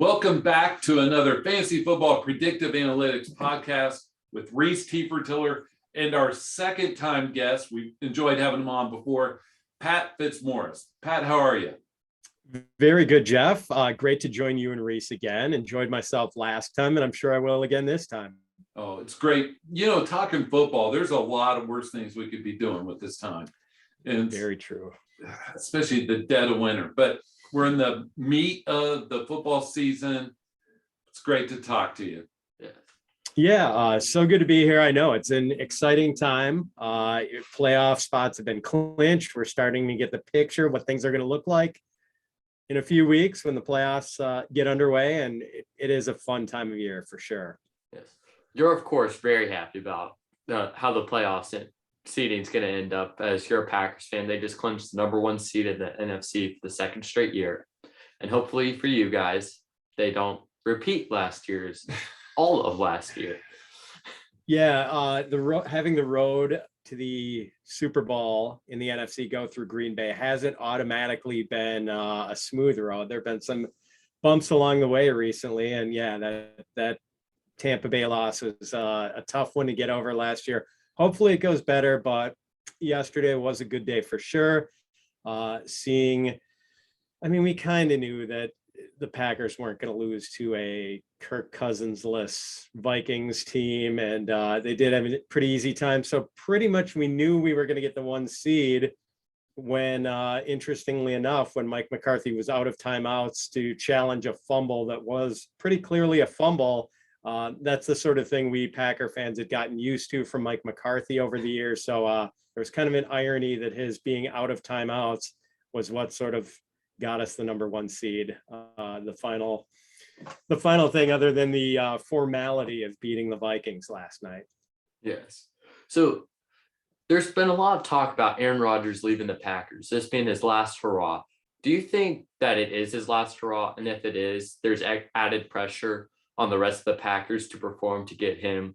Welcome back to another Fantasy Football Predictive Analytics podcast with Rhys Tiller and our second time guest. We've enjoyed having him on before, Pat Fitzmaurice. Pat, how are you? Very good, Jeff. Great to join you and Rhys again. Enjoyed myself last time, and I'm sure I will again this time. Oh, it's great. You know, talking football, there's a lot of worse things we could be doing with this time. And very true. Especially the dead of winter. But we're in the meat of the football season. It's great to talk to you. Yeah, so good to be here. I know it's an exciting time. Playoff spots have been clinched. We're starting to get the picture of what things are going to look like in a few weeks when the playoffs get underway, and it is a fun time of year for sure. Yes, you're of course very happy about how the playoffs and seeding is going to end up. As you're a Packers fan, they just clinched the number one seed in the NFC for the second straight year, and hopefully for you guys, they don't repeat last year's all of last year. Yeah, having the road to the Super Bowl in the NFC go through Green Bay hasn't automatically been a smooth road. There have been some bumps along the way recently, and yeah, that Tampa Bay loss was a tough one to get over last year. Hopefully it goes better, but yesterday was a good day for sure. We kind of knew that the Packers weren't going to lose to a Kirk Cousins-less Vikings team, and they did have a pretty easy time. So pretty much we knew we were going to get the one seed when, interestingly enough, when Mike McCarthy was out of timeouts to challenge a fumble that was pretty clearly a fumble. That's the sort of thing we Packer fans had gotten used to from Mike McCarthy over the years. So there was kind of an irony that his being out of timeouts was what sort of got us the number one seed. The final thing, other than the formality of beating the Vikings last night. Yes. So there's been a lot of talk about Aaron Rodgers leaving the Packers, this being his last hurrah. Do you think that it is his last hurrah? And if it is, there's added pressure on the rest of the Packers to perform to get him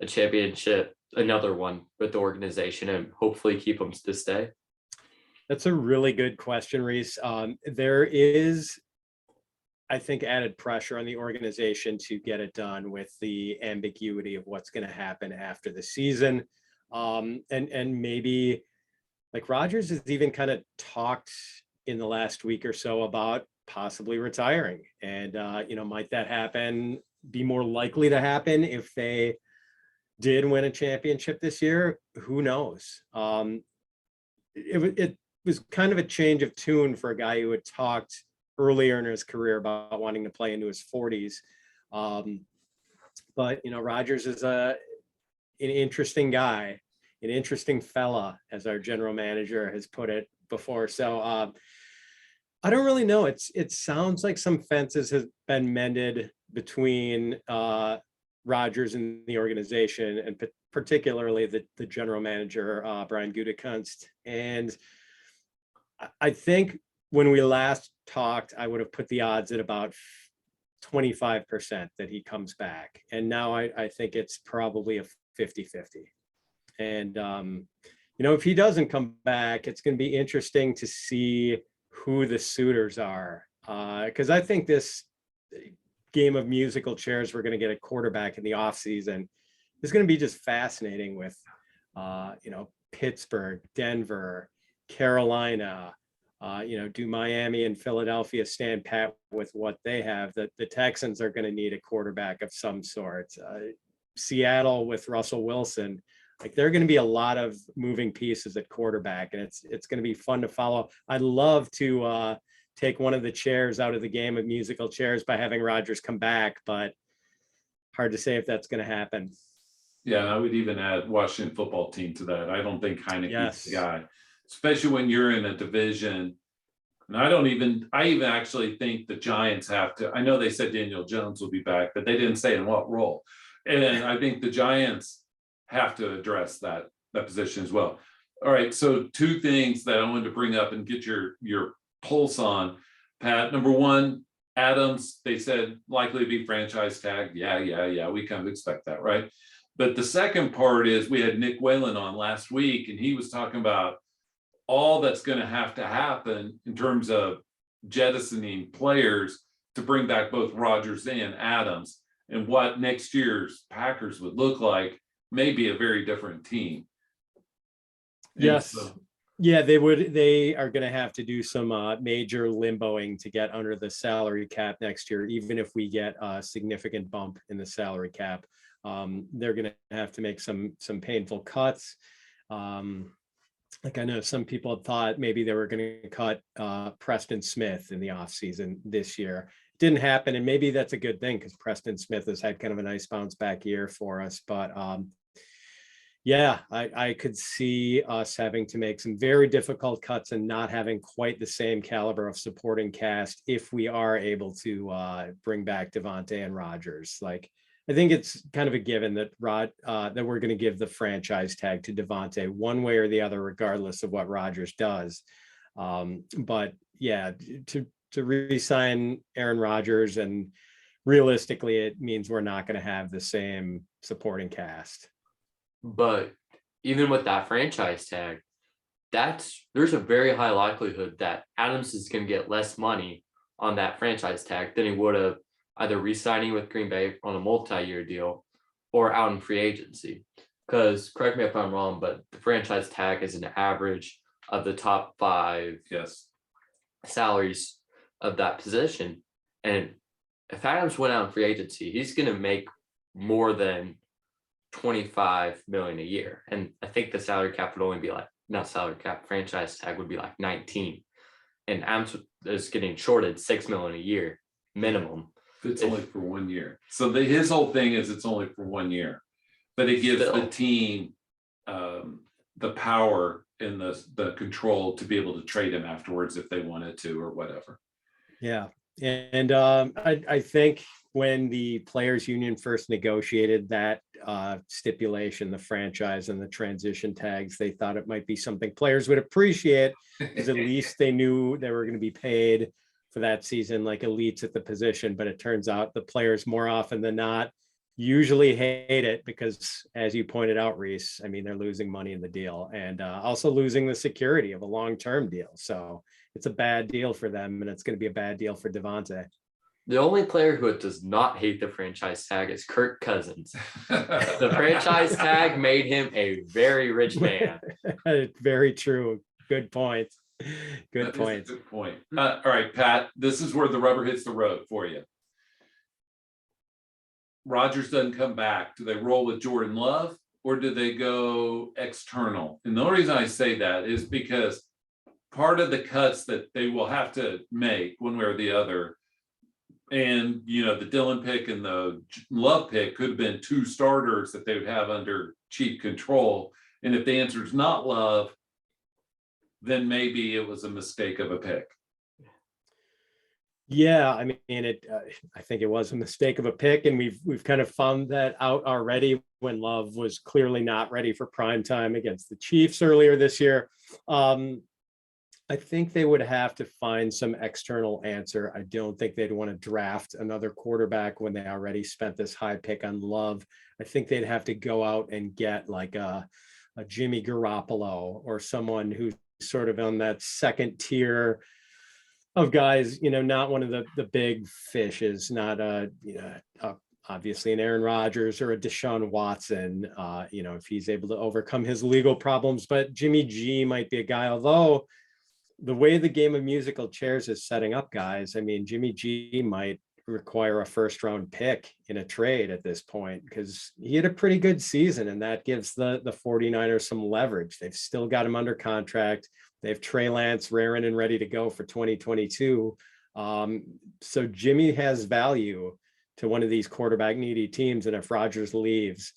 a championship, another one with the organization, and hopefully keep him to stay? That's a really good question, Rhys. There is, I think, added pressure on the organization to get it done with the ambiguity of what's going to happen after the season. And maybe like Rodgers has even kind of talked in the last week or so about possibly retiring. And, might that happen, be more likely to happen if they did win a championship this year? Who knows? It was kind of a change of tune for a guy who had talked earlier in his career about wanting to play into his 40s. But Rodgers is an interesting guy, an interesting fella, as our general manager has put it before. So I don't really know. It sounds like some fences have been mended between Rodgers and the organization, and particularly the general manager, Brian Gutekunst. And I think when we last talked, I would have put the odds at about 25% that he comes back. And now I think it's probably a 50-50. And, if he doesn't come back, it's going to be interesting to see who the suitors are. Because I think this game of musical chairs, we're going to get a quarterback in the offseason, is going to be just fascinating with, Pittsburgh, Denver, Carolina. Do Miami and Philadelphia stand pat with what they have? The Texans are going to need a quarterback of some sort. Seattle with Russell Wilson, like there are going to be a lot of moving pieces at quarterback, and it's going to be fun to follow. I'd love to take one of the chairs out of the game of musical chairs by having Rodgers come back, but hard to say if that's going to happen. Yeah, and I would even add Washington football team to that. I don't think Heineke's the guy, especially when you're in a division. And I even actually think the Giants have to. I know they said Daniel Jones will be back, but they didn't say in what role. And I think the Giants have to address that position as well. All right, so two things that I wanted to bring up and get your pulse on, Pat. Number one, Adams, they said likely to be franchise tagged. Yeah. We kind of expect that, right? But the second part is we had Nick Whalen on last week, and he was talking about all that's going to happen in terms of jettisoning players to bring back both Rodgers and Adams, and what next year's Packers would look like may be a very different team. And Yes. so, Yeah, they are going to have to do some major limboing to get under the salary cap next year, even if we get a significant bump in the salary cap. They're going to have to make some painful cuts. Like I know some people thought maybe they were going to cut Preston Smith in the offseason this year. It didn't happen, and maybe that's a good thing because Preston Smith has had kind of a nice bounce back year for us. But yeah, I could see us having to make some very difficult cuts and not having quite the same caliber of supporting cast if we are able to bring back Davante and Rodgers. Like, I think it's kind of a given that that we're going to give the franchise tag to Davante one way or the other, regardless of what Rodgers does. But yeah, to re-sign Aaron Rodgers, and realistically, it means we're not going to have the same supporting cast. But even with that franchise tag, there's a very high likelihood that Adams is going to get less money on that franchise tag than he would have either re-signing with Green Bay on a multi-year deal or out in free agency. Because, correct me if I'm wrong, but the franchise tag is an average of the top 5 salaries of that position. And if Adams went out in free agency, he's going to make more than $25 million a year. And I think the salary cap would only be like, not salary cap, franchise tag would be like 19. And Adams is getting shorted $6 million a year minimum. It's only for 1 year. So his whole thing is it's only for 1 year, but it gives the team the power and the control to be able to trade him afterwards if they wanted to or whatever. Yeah. And I think when the players union first negotiated that stipulation, the franchise and the transition tags, they thought it might be something players would appreciate, because at least they knew they were going to be paid for that season like elites at the position. But it turns out the players more often than not usually hate it because, as you pointed out, Rhys, I mean, they're losing money in the deal and also losing the security of a long-term deal. So it's a bad deal for them, and it's going to be a bad deal for Davante. The only player who does not hate the franchise tag is Kirk Cousins. The franchise tag made him a very rich man. Very true. Good point. Good point. Good point. All right, Pat, this is where the rubber hits the road for you. Rodgers doesn't come back. Do they roll with Jordan Love or do they go external? And the only reason I say that is because part of the cuts that they will have to make one way or the other, and the Dillon pick and the Love pick could have been 2 starters that they would have under chief control. And if the answer is not Love, then maybe it was a mistake of a pick. Yeah, I mean, I think it was a mistake of a pick, and we've kind of found that out already when Love was clearly not ready for prime time against the Chiefs earlier this year. I think they would have to find some external answer. I don't think they'd want to draft another quarterback when they already spent this high pick on Love. I think they'd have to go out and get like a Jimmy Garoppolo or someone who's sort of on that second tier of guys, not one of the big fishes, not obviously an Aaron Rodgers or a Deshaun Watson, if he's able to overcome his legal problems. But Jimmy G might be a guy, although the way the game of musical chairs is setting up, guys, I mean, Jimmy G might require a first-round pick in a trade at this point because he had a pretty good season, and that gives the 49ers some leverage. They've still got him under contract. They have Trey Lance raring and ready to go for 2022. So Jimmy has value to one of these quarterback needy teams, and if Rodgers leaves,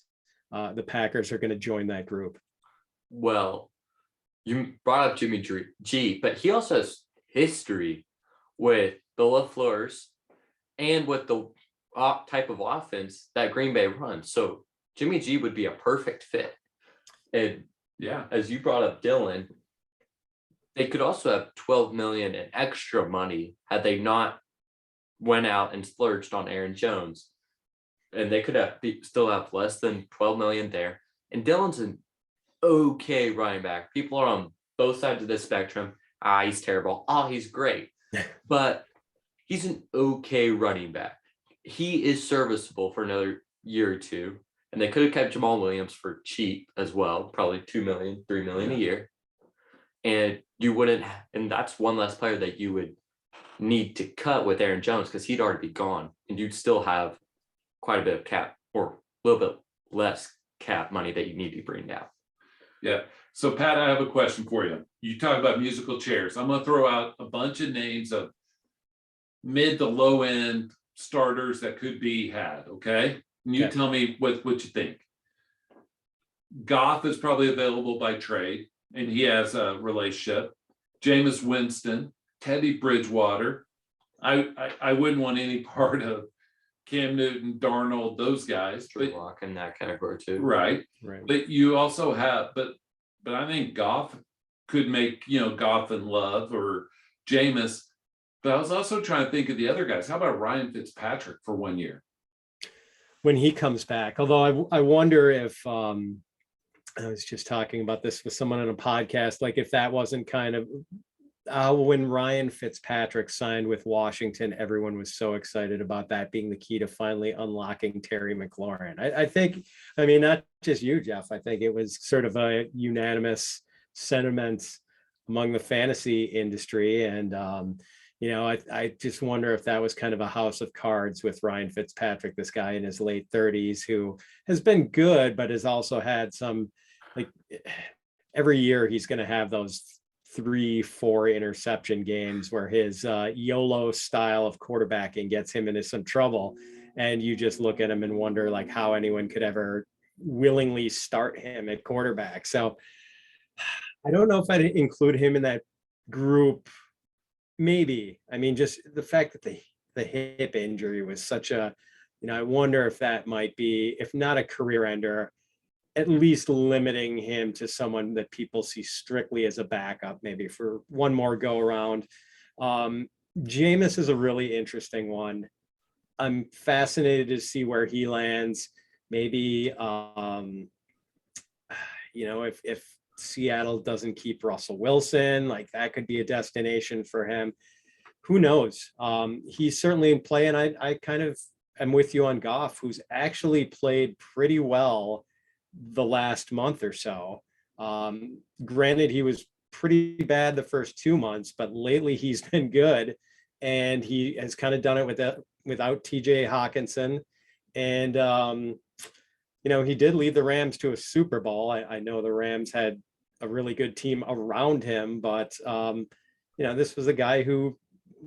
the Packers are going to join that group. Well, you brought up Jimmy G, but he also has history with the LaFleurs and with the type of offense that Green Bay runs. So Jimmy G would be a perfect fit. And yeah, as you brought up Dillon, they could also have $12 million in extra money had they not went out and splurged on Aaron Jones. And they could still have less than $12 million there. And Dillon's an okay running back. People are on both sides of the spectrum. He's terrible. He's great. But he's an okay running back. He is serviceable for another year or two. And they could have kept Jamal Williams for cheap as well, probably $2 million, $3 million a year. And you wouldn't, and that's one less player that you would need to cut with Aaron Jones because he'd already be gone. And you'd still have quite a bit of cap or a little bit less cap money that you need to bring down. Yeah. So Pat, I have a question for you. You talk about musical chairs. I'm going to throw out a bunch of names of mid to low end starters that could be had. Okay. And you tell me what you think. Goff is probably available by trade, and he has a relationship. Jameis Winston, Teddy Bridgewater. I wouldn't want any part of Cam Newton, Darnold, those guys. Drew Lock in that category too. Right. But you also have, but I think Goff could make, Goff and Love or Jameis. But I was also trying to think of the other guys. How about Ryan Fitzpatrick for 1 year? When he comes back, although I wonder if I was just talking about this with someone on a podcast, like if that wasn't kind of when Ryan Fitzpatrick signed with Washington, everyone was so excited about that being the key to finally unlocking Terry McLaurin. I think, not just you, Jeff, I think it was sort of a unanimous sentiment among the fantasy industry. And, I just wonder if that was kind of a house of cards with Ryan Fitzpatrick, this guy in his late 30s who has been good, but has also had some, like every year he's going to have those 3-4 interception games where his YOLO style of quarterbacking gets him into some trouble. And you just look at him and wonder like how anyone could ever willingly start him at quarterback. So I don't know if I'd include him in that group. Maybe. Just the fact that the hip injury was such a, I wonder if that might be, if not a career ender, at least limiting him to someone that people see strictly as a backup, maybe for one more go around. Jameis is a really interesting one. I'm fascinated to see where he lands. Maybe, if Seattle doesn't keep Russell Wilson, like that could be a destination for him. Who knows? He's certainly in play, and I kind of am with you on Goff, who's actually played pretty well the last month or so. Granted, he was pretty bad the first 2 months, but lately he's been good, and he has kind of done it without TJ Hawkinson. And he did lead the Rams to a Super Bowl. I know the Rams had a really good team around him, but this was a guy who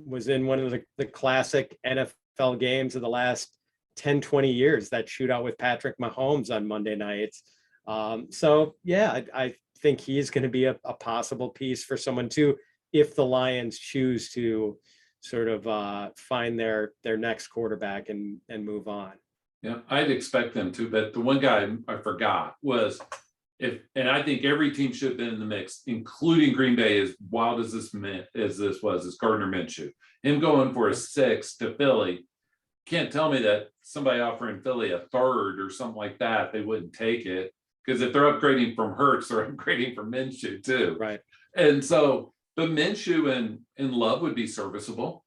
was in one of the classic NFL games of the last 10, 20 years, that shootout with Patrick Mahomes on Monday nights. I think he's going to be a possible piece for someone too, if the Lions choose to sort of find their next quarterback and move on. Yeah, I'd expect them to, but the one guy I forgot was and I think every team should have been in the mix, including Green Bay, as wild as this was, is Gardner Minshew. Him going for a 6 to Philly. Can't tell me that somebody offering Philly a 3rd or something like that, they wouldn't take it. Because if they're upgrading from Hurts, they're upgrading from Minshew too. Right. And so, but Minshew and Love would be serviceable.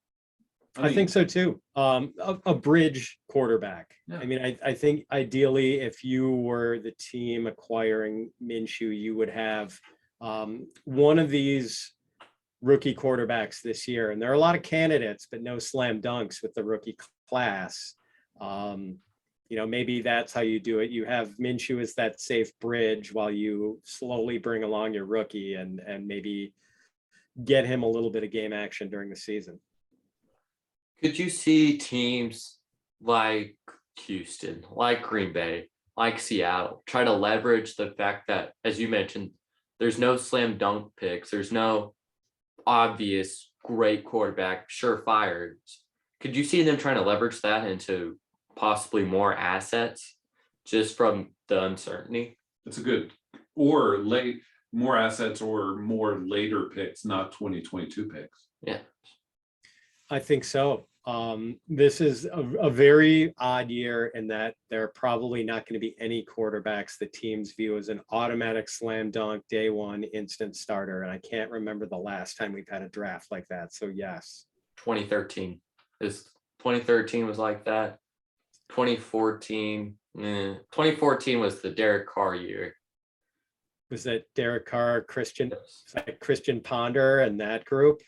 I think so too. A bridge quarterback. Yeah. I think ideally, if you were the team acquiring Minshew, you would have one of these rookie quarterbacks this year. And there are a lot of candidates, but no slam dunks with the rookie class. Maybe that's how you do it. You have Minshew as that safe bridge while you slowly bring along your rookie and maybe get him a little bit of game action during the season. Could you see teams like Houston, like Green Bay, like Seattle, try to leverage the fact that, as you mentioned, there's no slam dunk picks, there's no obvious great quarterback, surefire. Could you see them trying to leverage that into possibly more assets just from the uncertainty? That's a good, or more assets or more later picks, not 2022 picks. Yeah. I think so. This is a very odd year in that there are probably not going to be any quarterbacks the teams view as an automatic slam dunk, day one, instant starter. And I can't remember the last time we've had a draft like that. So yes. 2013. Is 2013 was like that. 2014 was the Derek Carr year. Was that Derek Carr, Christian, Yes. like Christian Ponder and that group?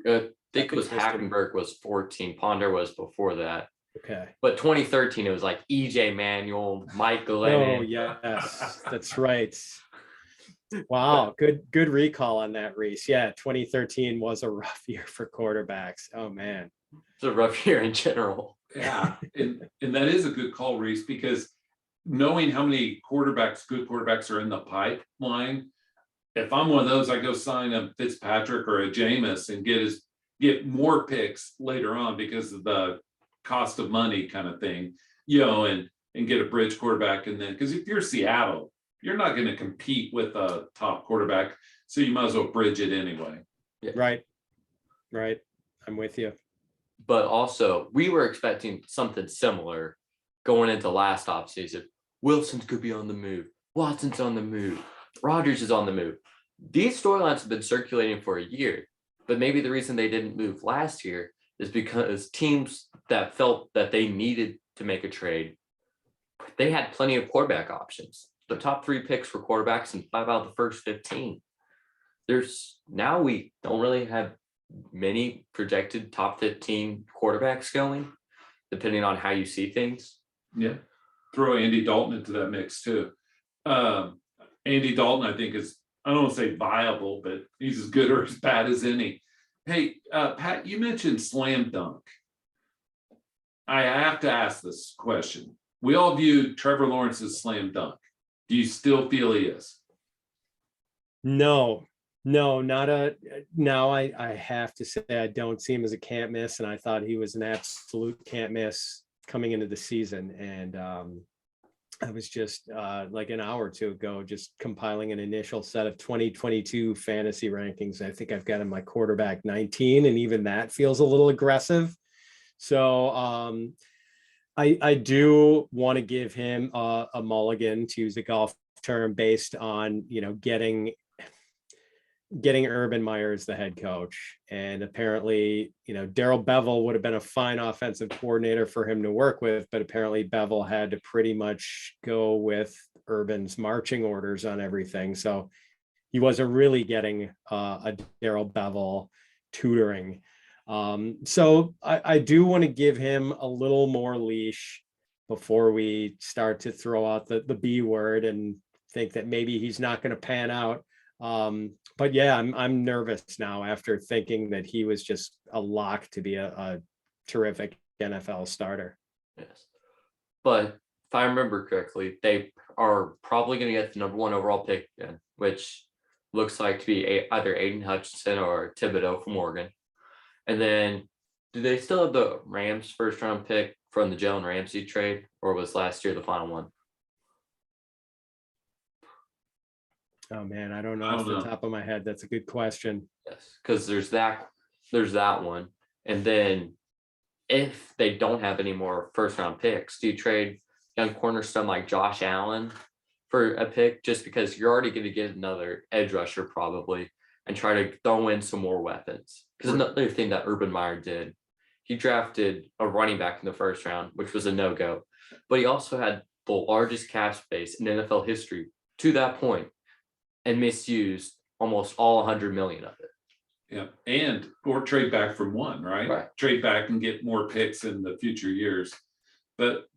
I think it was Christian. Hackenberg was 14. Ponder was before that. Okay. But 2013, it was like EJ Manuel, Mike Oh, Glennon. yes, that's right. Wow, good recall on that, Rhys. Yeah, 2013 was a rough year for quarterbacks. Oh, man. It's a rough year in general. Yeah, and that is a good call, Rhys, because knowing how many good quarterbacks are in the pipeline, if I'm one of those, I go sign a Fitzpatrick or a Jameis and get more picks later on because of the cost of money kind of thing, and get a bridge quarterback. And then, because if you're Seattle, you're not going to compete with a top quarterback, so you might as well bridge it anyway. Yeah. Right. I'm with you. But also, we were expecting something similar going into last offseason. Wilson could be on the move. Watson's on the move. Rodgers is on the move. These storylines have been circulating for a year, but maybe the reason they didn't move last year is because teams that felt that they needed to make a trade, they had plenty of quarterback options. The top 3 picks for quarterbacks and 5 out of the first 15. Now we don't really have many projected top 15 quarterbacks going, depending on how you see things. Yeah. Throw Andy Dalton into that mix too. Andy Dalton, I think, is, I don't want to say viable, but he's as good or as bad as any. Hey, Pat, you mentioned slam dunk. I have to ask this question. We all viewed Trevor Lawrence as slam dunk. Do you still feel he is? No, not now. I have to say I don't see him as a can't miss, and I thought he was an absolute can't miss coming into the season. And I was just like an hour or two ago, just compiling an initial set of 2022 fantasy rankings. I think I've got him my quarterback 19, and even that feels a little aggressive. So I do want to give him a mulligan, to use a golf term, based on, getting Urban Meyer as the head coach. And apparently, Darrell Bevell would have been a fine offensive coordinator for him to work with, but apparently Bevell had to pretty much go with Urban's marching orders on everything. So he wasn't really getting a Darrell Bevell tutoring. So I do want to give him a little more leash before we start to throw out the B word and think that maybe he's not going to pan out. But yeah, I'm nervous now after thinking that he was just a lock to be a terrific NFL starter. Yes. But if I remember correctly, they are probably going to get the number 1 overall pick again, which looks like to be either Aiden Hutchinson or Thibodeau from Oregon. And then, do they still have the Rams first round pick from the Jalen Ramsey trade, or was last year the final one? Oh man, I don't know off the top of my head. That's a good question. Yes, because there's that one. And then if they don't have any more first round picks, do you trade young cornerstone like Josh Allen for a pick, just because you're already going to get another edge rusher probably, and try to throw in some more weapons? Because another thing that Urban Meyer did, he drafted a running back in the first round, which was a no-go, but he also had the largest cap space in NFL history to that point, and misused almost all 100 million of it. Yeah, or trade back from one, right? Trade back and get more picks in the future years. But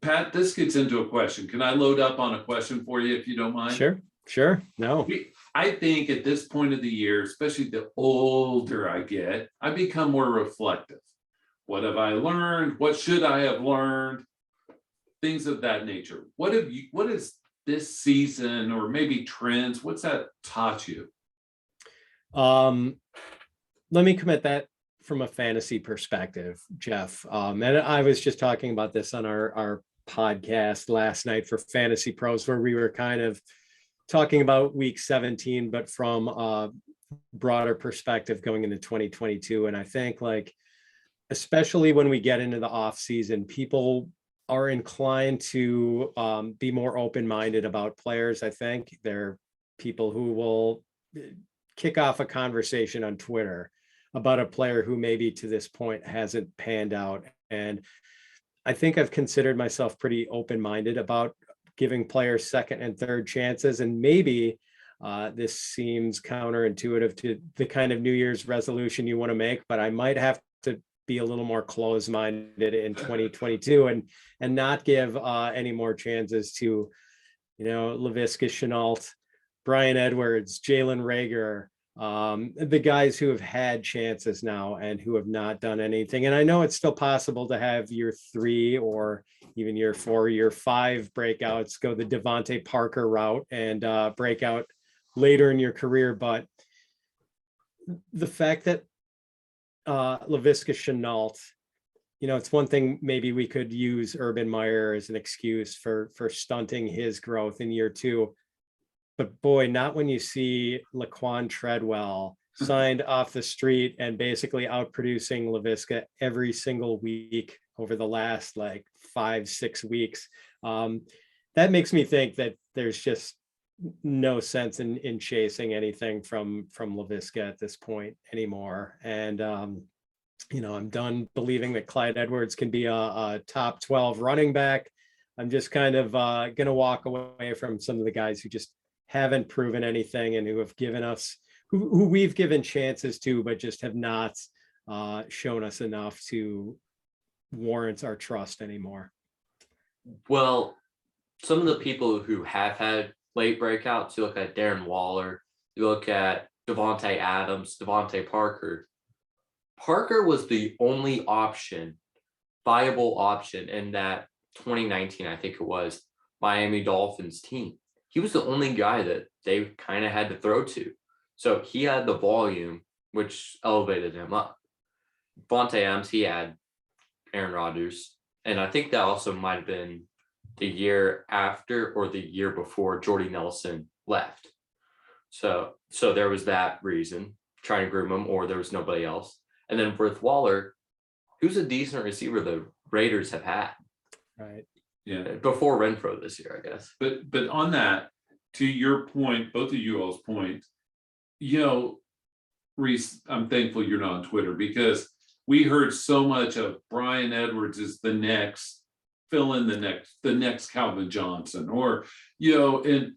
Pat, this gets into a question. Can I load up on a question for you if you don't mind? Sure. No. I think at this point of the year, especially the older I get, I become more reflective. What have I learned? What should I have learned? Things of that nature. What is this season, or maybe trends, what's that taught you? Let me come at that from a fantasy perspective, Jeff. And I was just talking about this on our podcast last night for Fantasy Pros, where we were kind of talking about week 17, but from a broader perspective going into 2022. And I think, like, especially when we get into the off season, people are inclined to be more open-minded about players. I think there are people who will kick off a conversation on Twitter about a player who maybe to this point hasn't panned out. And I think I've considered myself pretty open-minded about giving players second and third chances. And maybe this seems counterintuitive to the kind of New Year's resolution you want to make, but I might have to be a little more closed-minded in 2022 and not give any more chances to, Laviska Shenault, Brian Edwards, Jalen Reagor, the guys who have had chances now and who have not done anything. And I know it's still possible to have year 3 or even year 4, year 5 breakouts, go the Devontae Parker route and break out later in your career. But the fact that Laviska Shenault, it's one thing, maybe we could use Urban Meyer as an excuse for stunting his growth in year 2. But boy, not when you see Laquan Treadwell signed off the street and basically outproducing Laviska every single week over the last 5-6 weeks. That makes me think that there's just no sense in chasing anything from Laviska at this point anymore. And I'm done believing that Clyde Edwards can be a top 12 running back. I'm just kind of going to walk away from some of the guys who just haven't proven anything and who have given us, who we've given chances to, but just have not shown us enough to warrant our trust anymore. Well, some of the people who have had late breakouts, you look at Darren Waller, you look at Devontae Adams, Devontae Parker. Parker was the only viable option in that 2019, I think it was, Miami Dolphins team. He was the only guy that they kind of had to throw to. So he had the volume, which elevated him up. Devontae Adams, he had Aaron Rodgers. And I think that also might have been the year after or the year before Jordy Nelson left. So there was that reason, trying to groom him, or there was nobody else. And then with Waller, who's a decent receiver the Raiders have had. Right. Yeah. Before Renfro this year, I guess. But on that, to your point, both of you all's point, Rhys, I'm thankful you're not on Twitter, because we heard so much of Brian Edwards is the next, fill in the next Calvin Johnson, or, and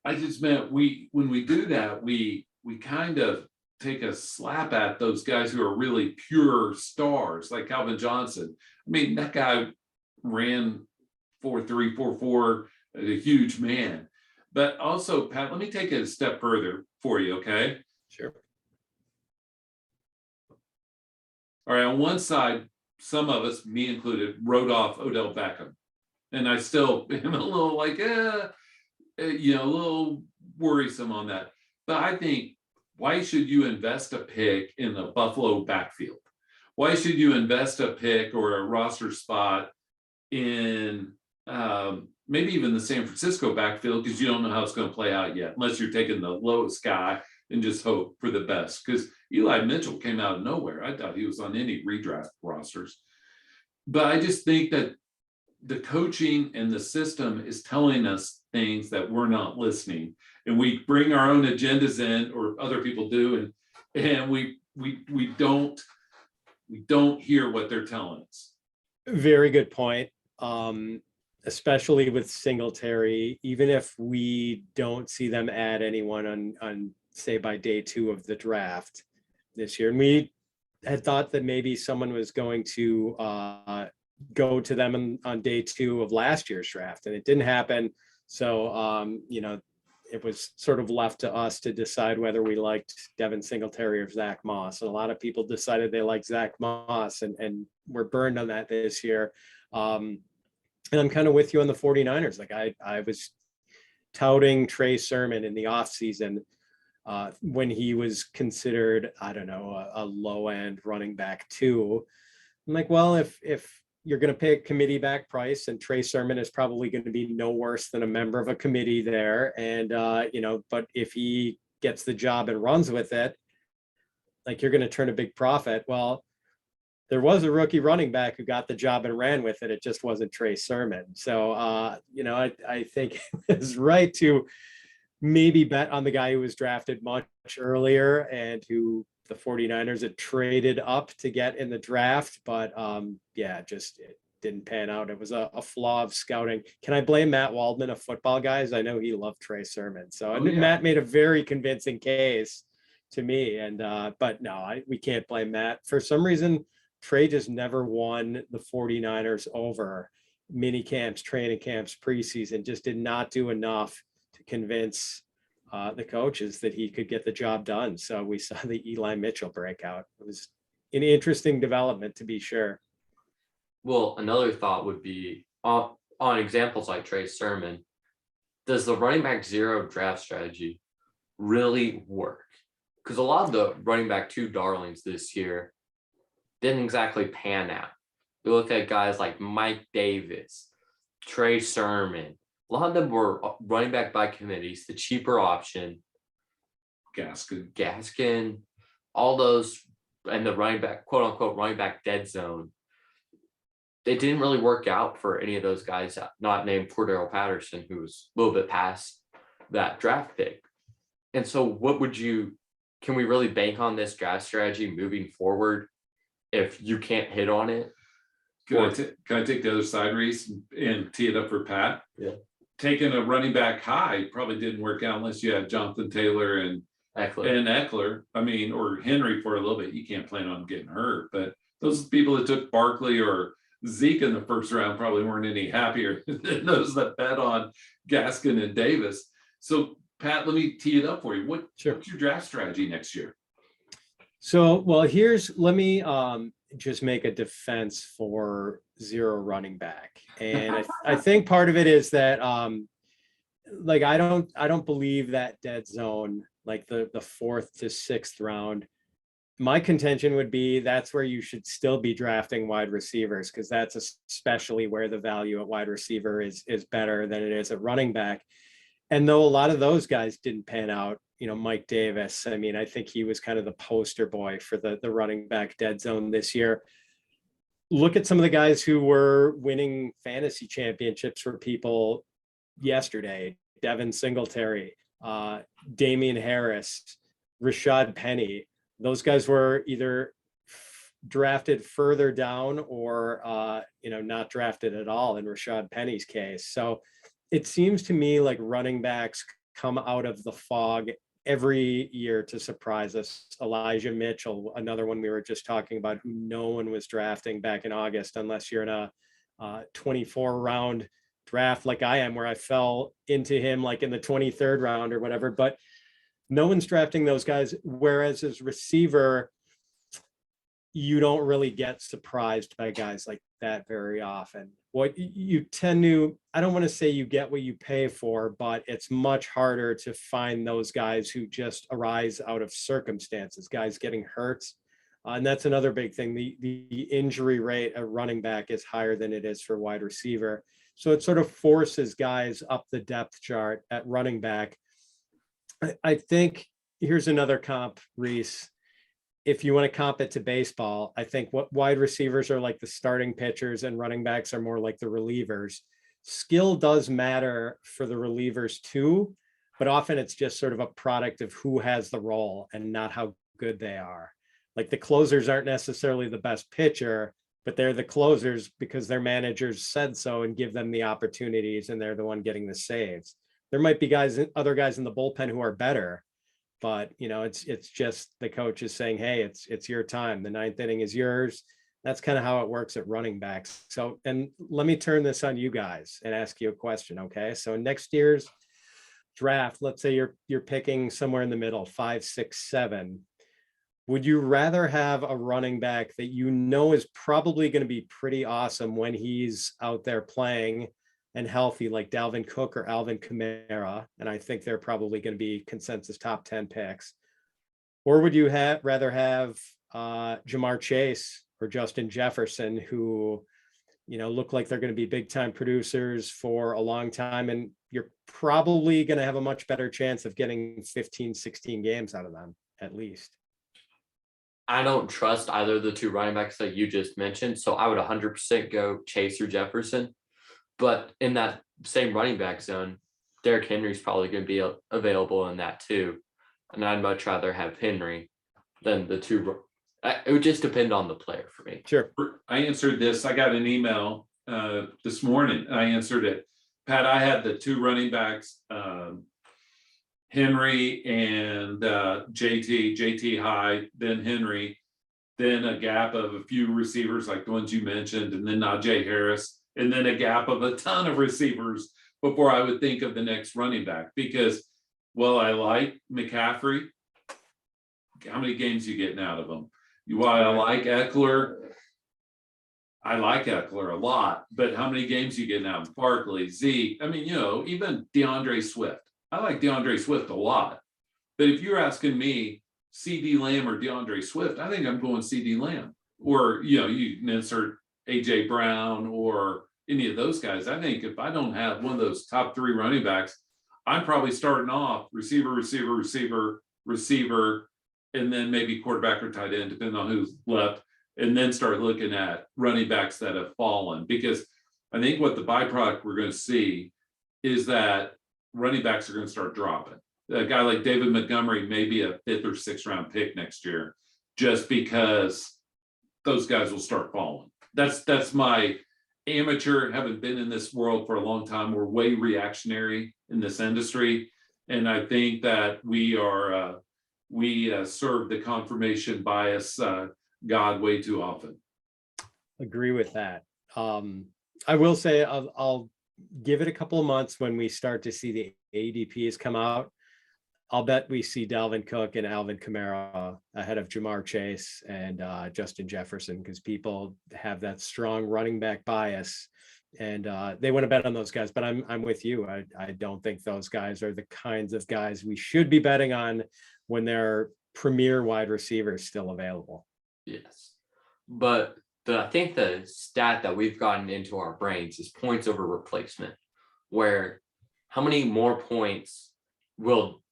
I just meant when we do that, we kind of take a slap at those guys who are really pure stars like Calvin Johnson. I mean, that guy ran 4.3, 4.4, a huge man. But also, Pat, let me take it a step further for you, okay? Sure. All right, on one side, some of us, me included, wrote off Odell Beckham. And I still am a little a little worrisome on that. But I think, why should you invest a pick in the Buffalo backfield? Why should you invest a pick or a roster spot in maybe even the San Francisco backfield, because you don't know how it's going to play out yet, unless you're taking the lowest guy and just hope for the best? Because Eli Mitchell came out of nowhere. I thought he was on any redraft rosters. But I just think that the coaching and the system is telling us things that we're not listening, and we bring our own agendas in, or other people do, and we don't hear what they're telling us. Very good point. Especially with Singletary, even if we don't see them add anyone on say by day 2 of the draft this year, and we had thought that maybe someone was going to go to them on day 2 of last year's draft, and it didn't happen. So it was sort of left to us to decide whether we liked Devin Singletary or Zach Moss, and a lot of people decided they liked Zach Moss, and we're burned on that this year. And I'm kind of with you on the 49ers. Like I was touting Trey Sermon in the offseason when he was considered, a low end running back 2. I'm like, well, if you're going to pay a committee back price, and Trey Sermon is probably going to be no worse than a member of a committee there. And, but if he gets the job and runs with it, like, you're going to turn a big profit. Well, there was a rookie running back who got the job and ran with it. It just wasn't Trey Sermon. So, I think it's right to maybe bet on the guy who was drafted much earlier and who the 49ers had traded up to get in the draft, but just it didn't pan out. It was a flaw of scouting. Can I blame Matt Waldman of Football Guys? I know he loved Trey Sermon. So Matt made a very convincing case to me. And but no, we can't blame Matt. For some reason, Trey just never won the 49ers over. Mini camps, training camps, preseason, just did not do enough to convince the coaches that he could get the job done. So we saw the Eli Mitchell breakout. It was an interesting development, to be sure. Well, another thought would be on examples like Trey Sermon, does the running back zero draft strategy really work? Because a lot of the running back two darlings this year didn't exactly pan out. We look at guys like Mike Davis, Trey Sermon. A lot of them were running back by committees, the cheaper option. Gaskin, all those, and the running back, quote unquote, running back dead zone. They didn't really work out for any of those guys, not named Cordero Patterson, who was a little bit past that draft pick. And so can we really bank on this draft strategy moving forward if you can't hit on it? Can I take the other side, Rhys, and tee it up for Pat? Yeah. Taking a running back high probably didn't work out unless you had Jonathan Taylor and Eckler. I mean, or Henry for a little bit. You can't plan on getting hurt. But those people that took Barkley or Zeke in the first round probably weren't any happier than those that bet on Gaskin and Davis. So, Pat, let me tee it up for you. What's your draft strategy next year? So, well, let me just make a defense for zero running back. And I think part of it is that like I don't believe that dead zone, like the 4th to 6th round. My contention would be that's where you should still be drafting wide receivers, because that's especially where the value at wide receiver is better than it is at running back. And though a lot of those guys didn't pan out, Mike Davis, I mean, I think he was kind of the poster boy for the running back dead zone this year. Look at some of the guys who were winning fantasy championships for people yesterday: Devin Singletary, Damian Harris, Rashad Penny. Those guys were either drafted further down or, not drafted at all in Rashad Penny's case. So it seems to me like running backs come out of the fog every year to surprise us. Elijah Mitchell, another one we were just talking about, who no one was drafting back in August, unless you're in a 24 round draft like I am, where I fell into him like in the 23rd round or whatever, but no one's drafting those guys. Whereas as receiver, you don't really get surprised by guys like that very often. What you tend to, I don't want to say you get what you pay for, but it's much harder to find those guys who just arise out of circumstances, guys getting hurt. And that's another big thing. The injury rate at running back is higher than it is for wide receiver. So it sort of forces guys up the depth chart at running back. I think here's another comp, Rhys. If you want to comp it to baseball, I think what wide receivers are like the starting pitchers and running backs are more like the relievers. Skill does matter for the relievers too, but often it's just sort of a product of who has the role and not how good they are. Like the closers aren't necessarily the best pitcher, but they're the closers because their managers said so and give them the opportunities, and they're the one getting the saves. There might be other guys in the bullpen who are better, but it's just the coach is saying, hey, it's your time. The 9th inning is yours. That's kind of how it works at running backs. So, and let me turn this on you guys and ask you a question. Okay. So next year's draft, let's say you're picking somewhere in the middle, 5, 6, 7. Would you rather have a running back that is probably going to be pretty awesome when he's out there playing and healthy, like Dalvin Cook or Alvin Kamara, and I think they're probably going to be consensus top 10 picks? Or would you rather have Jamar Chase or Justin Jefferson, who look like they're going to be big time producers for a long time, and you're probably going to have a much better chance of getting 15, 16 games out of them at least? I don't trust either of the two running backs that you just mentioned, so I would 100% go Chase or Jefferson. But in that same running back zone, Derrick Henry's probably going to be available in that too. And I'd much rather have Henry. than the two. It would just depend on the player for me. Sure. I answered this. I got an email this morning. I answered it. Pat, I had the two running backs, Henry and JT high, then Henry, then a gap of a few receivers like the ones you mentioned, and then Najee Harris, and then a gap of a ton of receivers before I would think of the next running back. Because, well, I like McCaffrey. How many games you getting out of him? While I like Eckler, I like Eckler a lot, but how many games you getting out of Barkley, Zeke? I mean, even DeAndre Swift. I like DeAndre Swift a lot. But if you're asking me, CD Lamb or DeAndre Swift, I think I'm going CD Lamb. Or, you can insert AJ Brown or any of those guys. I think if I don't have one of those top three running backs, I'm probably starting off receiver, and then maybe quarterback or tight end, depending on who's left, and then start looking at running backs that have fallen. Because I think what the byproduct we're going to see is that running backs are going to start dropping. A guy like David Montgomery may be a 5th or 6th round pick next year, just because those guys will start falling. That's my amateur, haven't been in this world for a long time. We're way reactionary in this industry. And I think that we serve the confirmation bias God way too often. Agree with that. I will say I'll give it a couple of months when we start to see the ADPs come out. I'll bet we see Dalvin Cook and Alvin Kamara ahead of Jamar Chase and Justin Jefferson, because people have that strong running back bias, and they want to bet on those guys. But I'm with you. I don't think those guys are the kinds of guys we should be betting on when they're premier wide receivers still available. Yes, but I think the stat that we've gotten into our brains is points over replacement, where how many more points will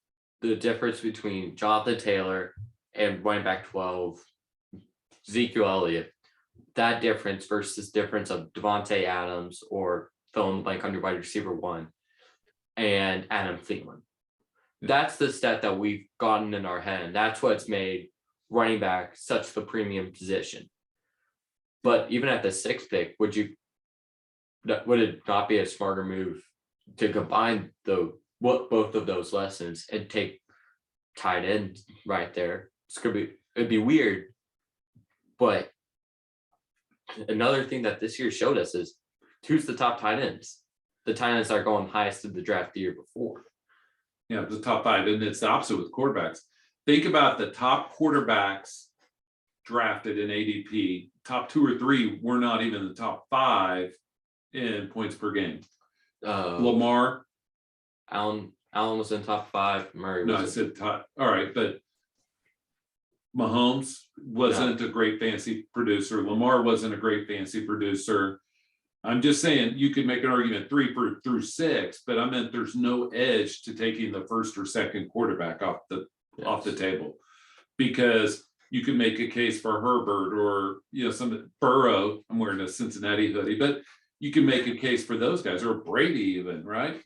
the difference between Jonathan Taylor and running back 12, Ezekiel Elliott, that difference versus difference of Devontae Adams or fill in the blank on your wide receiver 1 and Adam Thielen. That's the stat that we've gotten in our head. And that's what's made running back such the premium position. But even at the 6th pick, would it not be a smarter move to combine both of those lessons and take tight end right there? It'd be weird. But another thing that this year showed us is who's the top tight ends? The tight ends are going highest in the draft the year before. Yeah, the top 5, and it's the opposite with quarterbacks. Think about the top quarterbacks drafted in ADP. Top 2 or 3 were not even the top 5 in points per game. Lamar, Allen was in top 5. Murray was. No, I said top. All right, but Mahomes wasn't a great fantasy producer. Lamar wasn't a great fantasy producer. I'm just saying you could make an argument 3 through 6, but I meant there's no edge to taking the 1st or 2nd quarterback off the table, because you could make a case for Herbert or some Burrow. I'm wearing a Cincinnati hoodie, but you can make a case for those guys, or Brady even, right?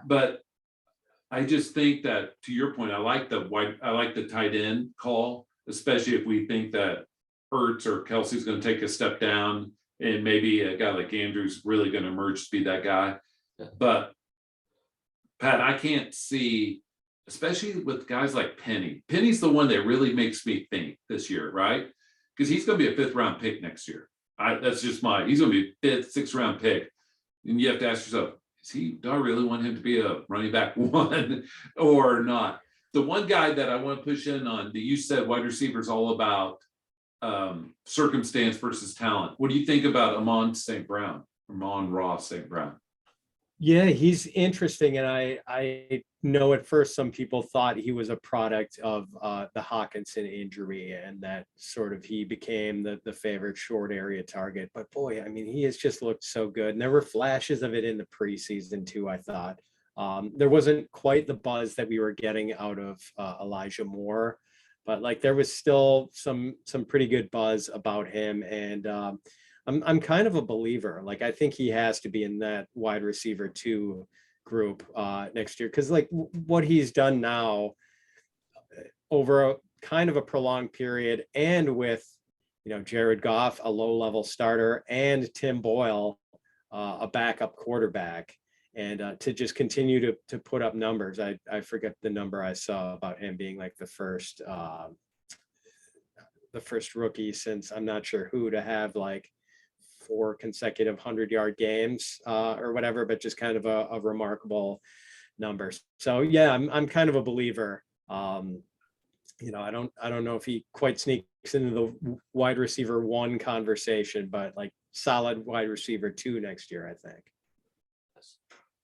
But I just think that, to your point, I like the tight end call, especially if we think that Ertz or Kelsey's going to take a step down, and maybe a guy like Andrews really going to emerge to be that guy. Yeah. But Pat, I can't see, especially with guys like Penny. Penny's the one that really makes me think this year, right? Because he's going to be a 5th round pick next year. He's going to be a 5th, 6th round pick. And you have to ask yourself, do I really want him to be a running back 1 or not? The one guy that I want to push in on, that you said wide receiver is all about circumstance versus talent. What do you think about Amon Ross St. Brown? Yeah, he's interesting. And I know at first some people thought he was a product of the Hawkinson injury, and that sort of he became the favorite short area target. But boy, I mean, he has just looked so good. And there were flashes of it in the preseason too, I thought. There wasn't quite the buzz that we were getting out of Elijah Moore, but like there was still some pretty good buzz about him. And I'm kind of a believer. Like, I think he has to be in that wide receiver 2 group next year, because like what he's done now over kind of a prolonged period, and with, Jared Goff, a low-level starter, and Tim Boyle, a backup quarterback, and to just continue to put up numbers. I forget the number I saw about him being like the first rookie since I'm not sure who to have like 4 consecutive 100-yard games or whatever, but just kind of a remarkable number. So yeah, I'm kind of a believer. I don't know if he quite sneaks into the wide receiver 1 conversation, but like solid wide receiver 2 next year, I think.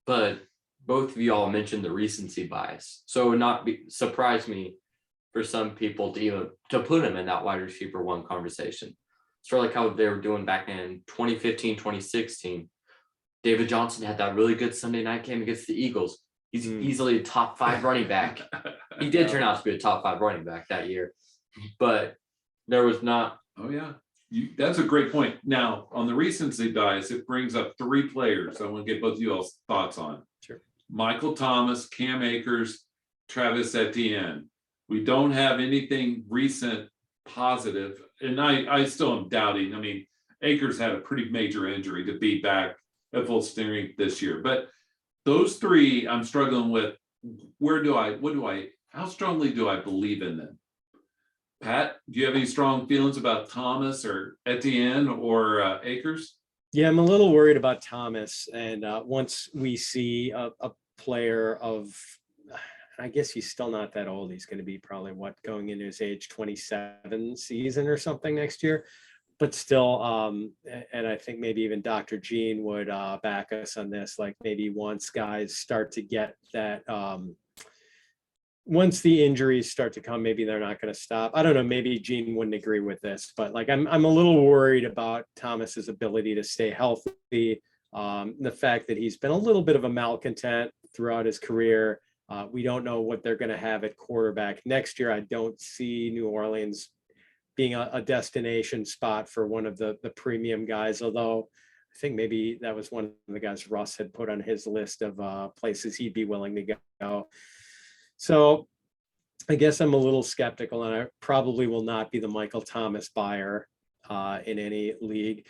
But both of you all mentioned the recency bias, so it would not surprise me for some people to put him in that wide receiver 1 conversation. Sort of like how they were doing back in 2015, 2016. David Johnson had that really good Sunday night game against the Eagles. He's easily a top 5 running back. He did turn out to be a top 5 running back that year, but there was not. Oh yeah, that's a great point. Now on the recency bias, it brings up 3 players I want to get both of you all's thoughts on. Sure. Michael Thomas, Cam Akers, Travis Etienne. We don't have anything recent positive, and I still am doubting. I mean, Akers had a pretty major injury to be back at full strength this year, but those 3 I'm struggling with. How strongly do I believe in them? Pat, do you have any strong feelings about Thomas or Etienne or Akers? Yeah, I'm a little worried about Thomas. And once we see a player of, I guess he's still not that old. He's going to be probably going into his age 27 season or something next year. But still, and I think maybe even Dr. Gene would back us on this. Like maybe once guys start to get that, once the injuries start to come, maybe they're not going to stop. I don't know. Maybe Gene wouldn't agree with this, but like I'm a little worried about Thomas's ability to stay healthy. The fact that he's been a little bit of a malcontent throughout his career. We don't know what they're going to have at quarterback next year. I don't see New Orleans being a destination spot for one of the premium guys, although I think maybe that was one of the guys Russ had put on his list of places he'd be willing to go. So I guess I'm a little skeptical, and I probably will not be the Michael Thomas buyer in any league.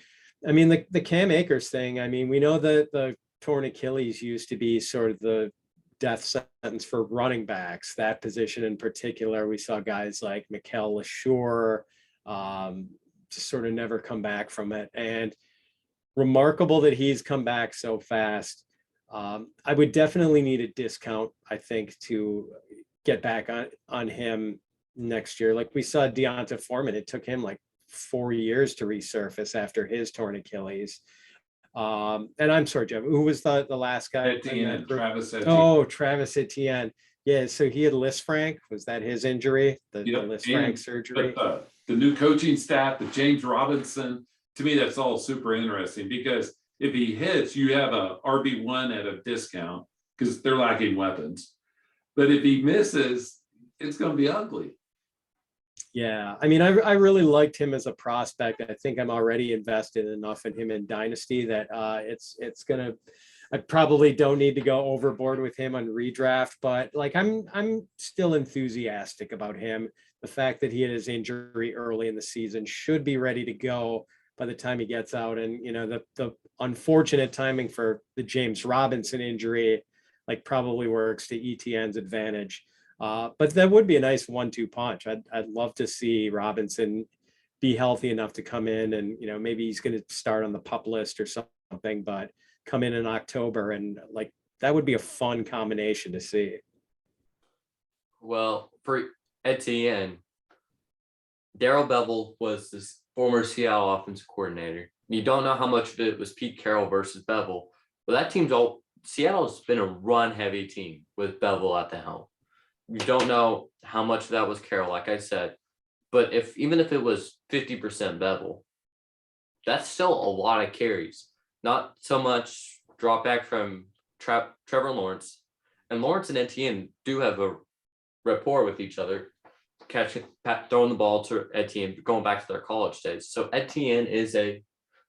I mean, the Cam Akers thing, I mean, we know that the torn Achilles used to be sort of the death sentence for running backs. That position in particular, we saw guys like Mikel LaSure just sort of never come back from it. And remarkable that he's come back so fast. I would definitely need a discount, I think, to get back on him next year. Like we saw Deonta Foreman, it took him like 4 years to resurface after his torn Achilles. And I'm sorry, Jeff, who was the last guy? Etienne, Travis Etienne. Oh, Travis Etienne. Yeah, so he had Lisfranc. Was that his injury? The Lisfranc surgery? But the new coaching staff, the James Robinson, to me, that's all super interesting because if he hits, you have a RB1 at a discount because they're lacking weapons. But if he misses, it's going to be ugly. Yeah, I mean, I really liked him as a prospect. I think I'm already invested enough in him in Dynasty that it's gonna. I probably don't need to go overboard with him on redraft, but like I'm still enthusiastic about him. The fact that he had his injury early in the season, should be ready to go by the time he gets out, and the unfortunate timing for the James Robinson injury, like probably works to ETN's advantage. But that would be a nice 1-2 punch. I'd love to see Robinson be healthy enough to come in and, maybe he's going to start on the PUP list or something, but come in October, and like, that would be a fun combination to see. Well, for Etienne, Darrell Bevell was this former Seattle offensive coordinator. You don't know how much of it was Pete Carroll versus Bevell, but that team's Seattle's been a run-heavy team with Bevell at the helm. You don't know how much of that was Carroll, like I said, but even if it was 50% Bevell, that's still a lot of carries. Not so much drop back from Trevor Lawrence, and Lawrence and Etienne do have a rapport with each other, throwing the ball to Etienne, going back to their college days. So Etienne is a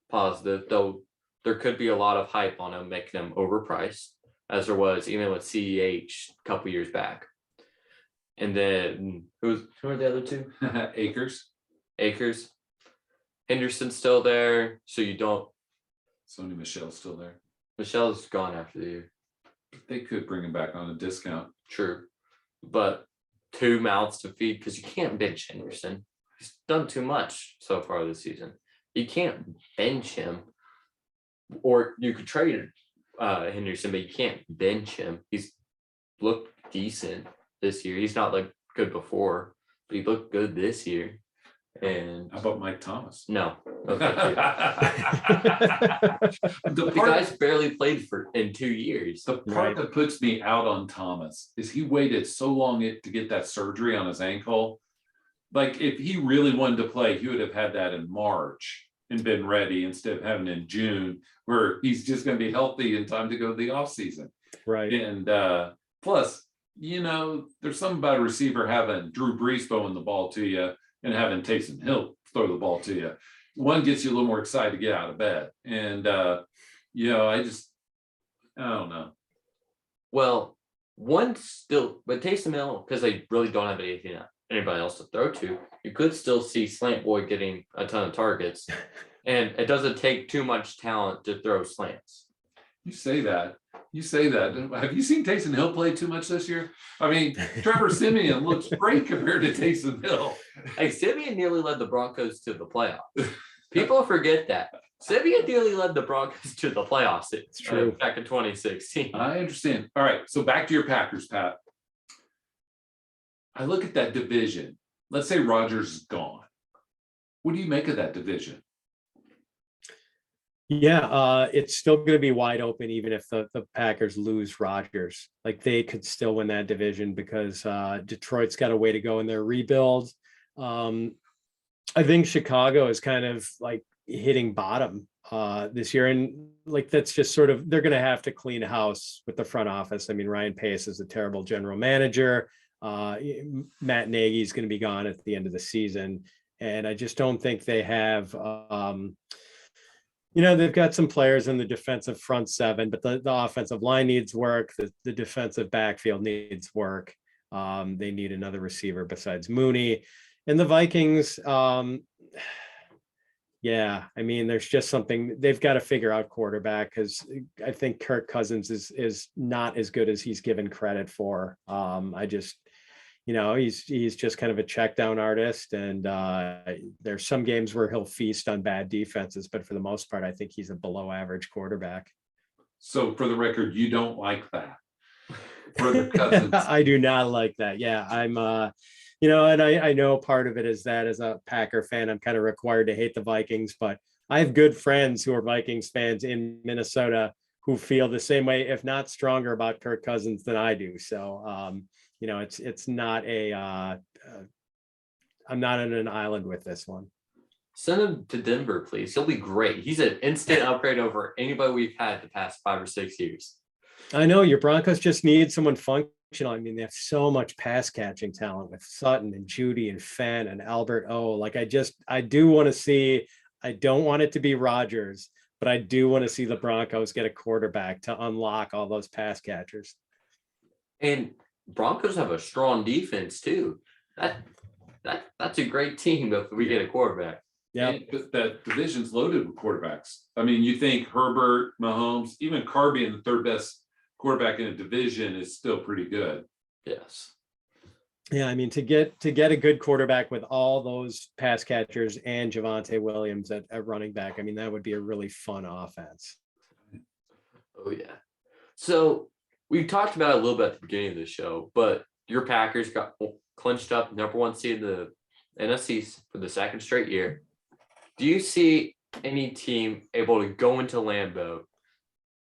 positive, though there could be a lot of hype on him, making him overpriced, as there was even with CEH a couple years back. And then who are the other two? Akers. Henderson's still there, so you don't. Sony Michel's still there. Michelle's gone after the year. They could bring him back on a discount. True. But 2 mouths to feed because you can't bench Henderson. He's done too much so far this season. You can't bench him. Or you could trade Henderson, but you can't bench him. He's looked decent this year. He's not like good before, but he looked good this year. And how about Mike Thomas? No. Thank you. The guy's barely played in 2 years. The part that puts me out on Thomas is he waited so long to get that surgery on his ankle. Like if he really wanted to play, he would have had that in March and been ready instead of having in June, where he's just going to be healthy in time to go to the off season. Right. And plus, there's something about a receiver having Drew Brees throwing the ball to you and having Taysom Hill throw the ball to you. One gets you a little more excited to get out of bed. And, I don't know. Well, one still, but Taysom Hill, because they really don't have anybody else to throw to, you could still see Slant Boy getting a ton of targets. And it doesn't take too much talent to throw slants. You say that. Have you seen Taysom Hill play too much this year? I mean, Trevor Siemian looks great compared to Taysom Hill. Hey, Siemian nearly led the Broncos to the playoffs. People forget that. Siemian nearly led the Broncos to the playoffs. It's true. Back in 2016. I understand. All right. So back to your Packers, Pat. I look at that division. Let's say Rodgers is gone. What do you make of that division? Yeah, it's still going to be wide open, even if the Packers lose Rodgers. Like they could still win that division because Detroit's got a way to go in their rebuild. I think Chicago is kind of like hitting bottom this year. And like that's just sort of, they're going to have to clean house with the front office. I mean, Ryan Pace is a terrible general manager. Matt Nagy is going to be gone at the end of the season. And I just don't think they have they've got some players in the defensive front seven, but the offensive line needs work. The defensive backfield needs work. They need another receiver besides Mooney. And the Vikings, there's just something they've got to figure out quarterback, because I think Kirk Cousins is not as good as he's given credit for. He's just kind of a check down artist, and there's some games where he'll feast on bad defenses, but for the most part, I think he's a below average quarterback. So for the record, you don't like that for the Cousins? I do not like that. Yeah, I'm and I know part of it is that as a Packer fan, I'm kind of required to hate the Vikings, but I have good friends who are Vikings fans in Minnesota who feel the same way, if not stronger, about Kirk Cousins than I do. So it's not I'm not on an island with this one. Send him to Denver, please. He'll be great. He's an instant upgrade over anybody we've had the past 5 or 6 years. I know your Broncos just need someone functional. I mean, they have so much pass catching talent with Sutton and Judy and Fenn and Albert O. Like I do want to see, I don't want it to be Rodgers, but I do want to see the Broncos get a quarterback to unlock all those pass catchers. And Broncos have a strong defense too. That's a great team if we get a quarterback. Yeah, that division's loaded with quarterbacks. I mean, you think Herbert, Mahomes, even Carr being the third best quarterback in a division is still pretty good. Yes. Yeah, I mean, to get a good quarterback with all those pass catchers and Javonte Williams at running back, I mean, that would be a really fun offense. Oh yeah. So we talked about it a little bit at the beginning of the show, but your Packers got clinched up #1 seed in the NFC for the second straight year. Do you see any team able to go into Lambeau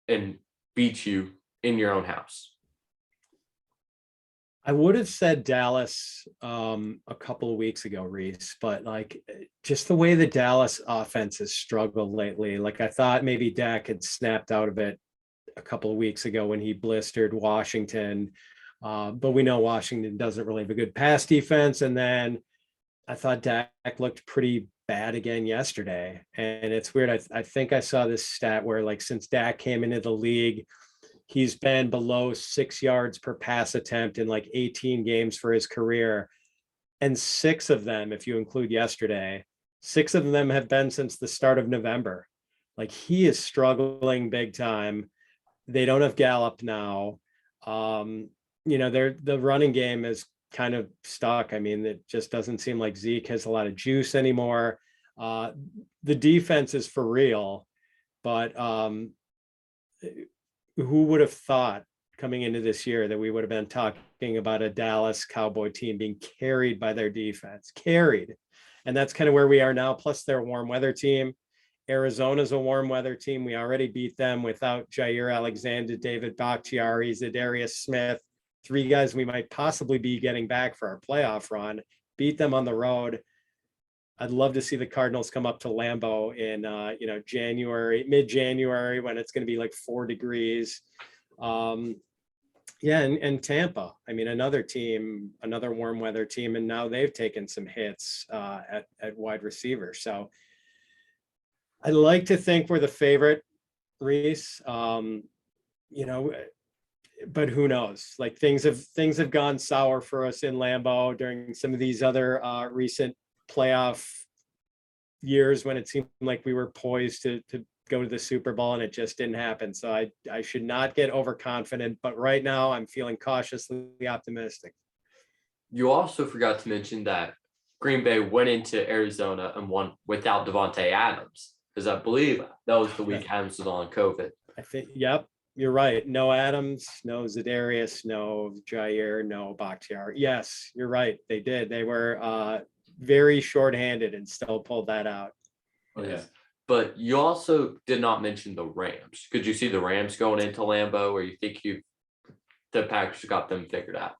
and beat you in your own house? I would have said Dallas a couple of weeks ago, Rhys, but like just the way the Dallas offense has struggled lately, like I thought maybe Dak had snapped out of it a couple of weeks ago when he blistered Washington, but we know Washington doesn't really have a good pass defense. And then I thought Dak looked pretty bad again yesterday. And it's weird. I think I saw this stat where like since Dak came into the league, He's been below 6 yards per pass attempt in like 18 games for his career. And 6 of them, if you include yesterday, 6 of them have been since the start of November. Like, he is struggling big time. They don't have Gallup now. The running game is kind of stuck. I mean, it just doesn't seem like Zeke has a lot of juice anymore. The defense is for real, but who would have thought coming into this year that we would have been talking about a Dallas Cowboy team being carried by their defense, carried. And that's kind of where we are now. Plus they're a warm weather team. Arizona's a warm weather team. We already beat them without Jair Alexander, David Bakhtiari, Zadarius Smith, 3 guys we might possibly be getting back for our playoff run, beat them on the road. I'd love to see the Cardinals come up to Lambeau in, January, mid-January, when it's going to be like 4 degrees. And Tampa, I mean, another team, another warm weather team, and now they've taken some hits at wide receiver. So I like to think we're the favorite, Rhys. But who knows? Like, things have gone sour for us in Lambeau during some of these other recent playoff years when it seemed like we were poised to go to the Super Bowl, and it just didn't happen. So I should not get overconfident, but right now I'm feeling cautiously optimistic. You also forgot to mention that Green Bay went into Arizona and won without Devontae Adams, because I believe that was the week Adams was on COVID. I think, yep, you're right. No Adams, no Zadarius, no Jair, no Bakhtiari. Yes, you're right. They did. They were very shorthanded and still pulled that out. Oh, yeah. But you also did not mention the Rams. Could you see the Rams going into Lambeau, or you think the Packers got them figured out?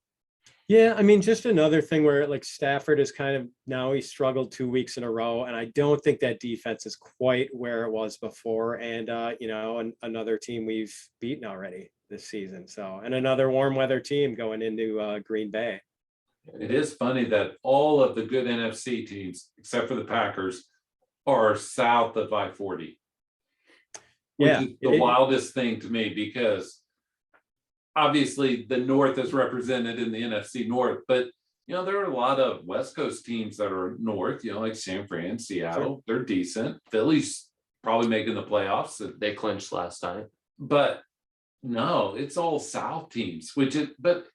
Yeah, I mean, just another thing where like Stafford is kind of, now he struggled 2 weeks in a row, and I don't think that defense is quite where it was before. And another team we've beaten already this season. So, and another warm weather team going into Green Bay. It is funny that all of the good NFC teams, except for the Packers, are south of I-40. Which is the wildest thing to me, because obviously the North is represented in the NFC North, but there are a lot of West Coast teams that are North, like San Fran, Seattle. Sure. They're decent. Philly's probably making the playoffs. They clinched last time. But no, it's all South teams, but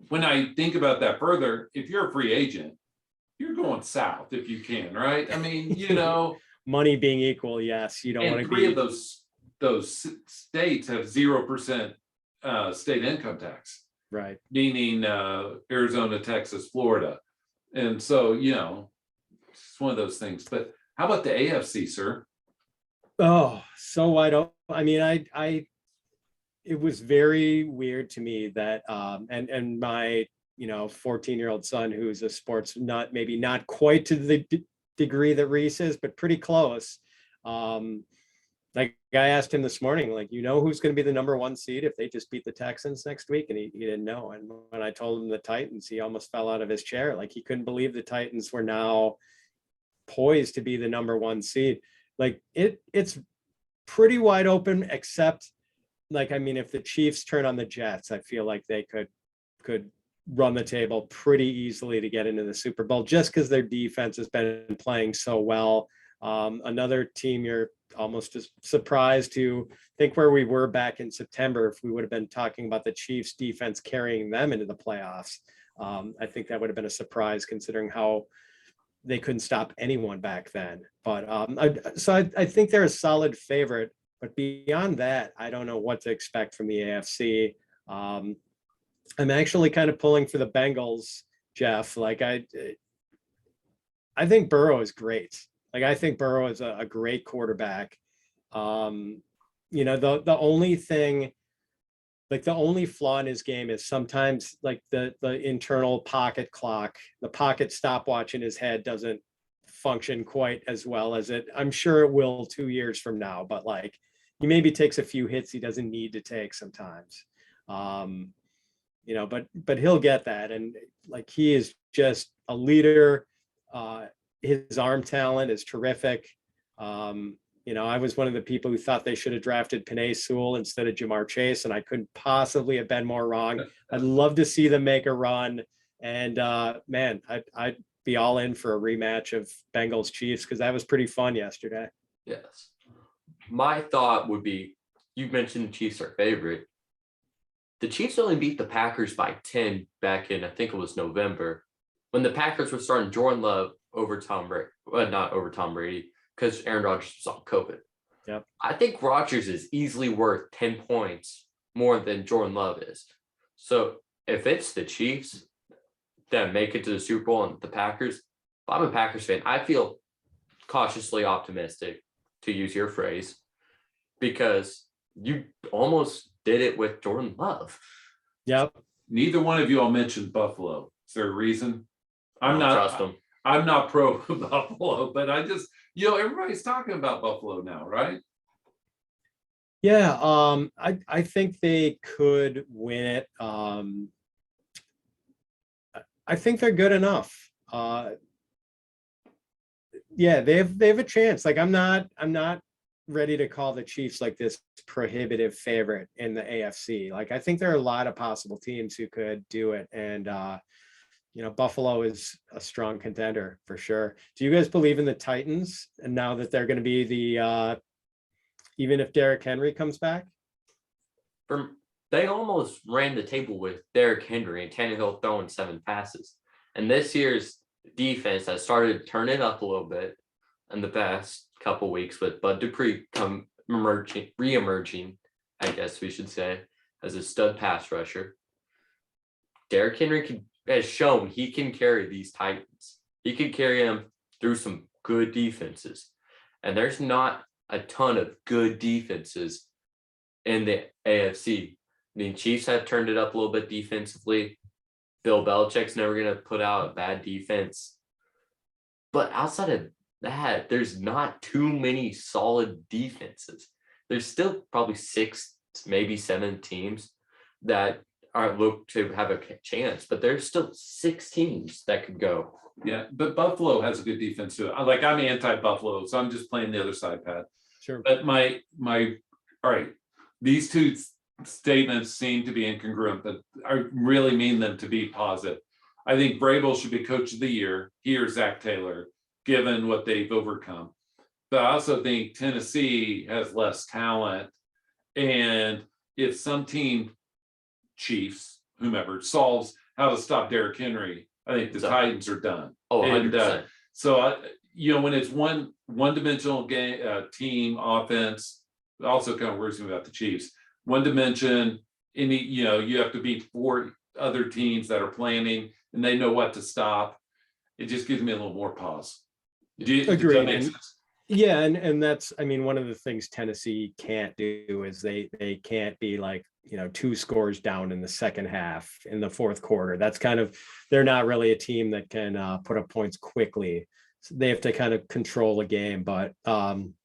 when I think about that further, if you're a free agent, you're going south if you can, right? I mean, money being equal, yes. You don't want to be. 3 of those states have 0% state income tax, right? Meaning Arizona, Texas, Florida, and so it's one of those things. But how about the AFC, sir? Oh, so wide open. I mean, it was very weird to me that and my 14-year-old son, who's a sports nut, maybe not quite to the degree that Rhys is, but pretty close. Like, I asked him this morning, like, who's going to be the number 1 seed if they just beat the Texans next week? And he didn't know. And when I told him the Titans, he almost fell out of his chair. Like, he couldn't believe the Titans were now poised to be the number 1 seed. Like, it's pretty wide open, except, like, I mean, if the Chiefs turn on the Jets, I feel like they could run the table pretty easily to get into the Super Bowl, just because their defense has been playing so well. Another team you're almost just surprised to think where we were back in September, if we would have been talking about the Chiefs defense carrying them into the playoffs. I think that would have been a surprise, considering how they couldn't stop anyone back then. But I think they're a solid favorite, but beyond that, I don't know what to expect from the AFC. I'm actually kind of pulling for the Bengals, Jeff. Like, I think Burrow is great. Like, I think Burrow is a great quarterback. The only thing, like, the only flaw in his game is sometimes, like, the internal pocket clock, the pocket stopwatch in his head doesn't function quite as well as I'm sure it will 2 years from now, but like, he maybe takes a few hits he doesn't need to take sometimes. But he'll get that. And like, he is just a leader. His arm talent is terrific. I was one of the people who thought they should have drafted Penei Sewell instead of Jamar Chase, and I couldn't possibly have been more wrong. I'd love to see them make a run. And man, I'd be all in for a rematch of Bengals Chiefs, because that was pretty fun yesterday. Yes. My thought would be, you mentioned the Chiefs are favorite. The Chiefs only beat the Packers by 10 back in, I think it was November, when the Packers were starting Jordan Love over Tom Brady. Well, not over Tom Brady, because Aaron Rodgers was on COVID. Yep. I think Rodgers is easily worth 10 points more than Jordan Love is. So if it's the Chiefs that make it to the Super Bowl and the Packers, if I'm a Packers fan, I feel cautiously optimistic, to use your phrase, because you almost did it with Jordan Love. Yep. Neither one of you all mentioned Buffalo. Is there a reason? I'm I don't not trust them. I'm not pro Buffalo, but I just, everybody's talking about Buffalo now, right? Yeah, I think they could win it. I think they're good enough. Yeah, they have a chance. Like, I'm not ready to call the Chiefs like this prohibitive favorite in the AFC. Like, I think there are a lot of possible teams who could do it, and Buffalo is a strong contender for sure. Do you guys believe in the Titans, and now that they're going to be the even if Derrick Henry comes back? They almost ran the table with Derrick Henry and Tannehill throwing 7 passes. And this year's defense has started to turn it up a little bit in the past couple weeks, with Bud Dupree re-emerging, I guess we should say, as a stud pass rusher. Derrick Henry has shown he can carry these Titans. He can carry them through some good defenses. And there's not a ton of good defenses in the AFC. I mean, Chiefs have turned it up a little bit defensively. Bill Belichick's never going to put out a bad defense. But outside of that, there's not too many solid defenses. There's still probably 6, maybe 7 teams that are look to have a chance, but there's still 6 teams that could go. Yeah, but Buffalo has a good defense too. I'm anti-Buffalo, so I'm just playing the other side, Pat. Sure. But my all right, these two statements seem to be incongruent, but I really mean them to be positive. I think Vrabel should be coach of the year, he or Zach Taylor, given what they've overcome. But I also think Tennessee has less talent. And if some team, Chiefs, whomever, solves how to stop Derrick Henry, I think the Titans are done. Oh, 100%. And so, when it's one-dimensional game, team offense, it also kind of worries me about the Chiefs. One dimension, you have to beat 4 other teams that are planning and they know what to stop. It just gives me a little more pause. Does that make sense? Yeah, and that's, one of the things Tennessee can't do is they can't be like, 2 scores down in the second half, in the fourth quarter. That's they're not really a team that can put up points quickly. So they have to kind of control the game. But I'm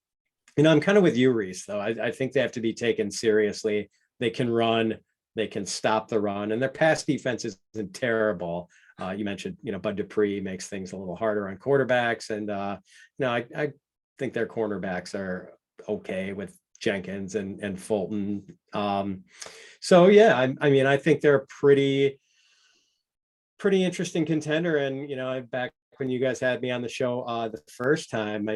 kind of with you, Rhys, though. I think they have to be taken seriously. They can run, they can stop the run, and their pass defense isn't terrible. You mentioned, Bud Dupree makes things a little harder on quarterbacks, and I think their cornerbacks are okay with Jenkins and Fulton. So yeah, I think they're a pretty interesting contender. And back when you guys had me on the show the first time,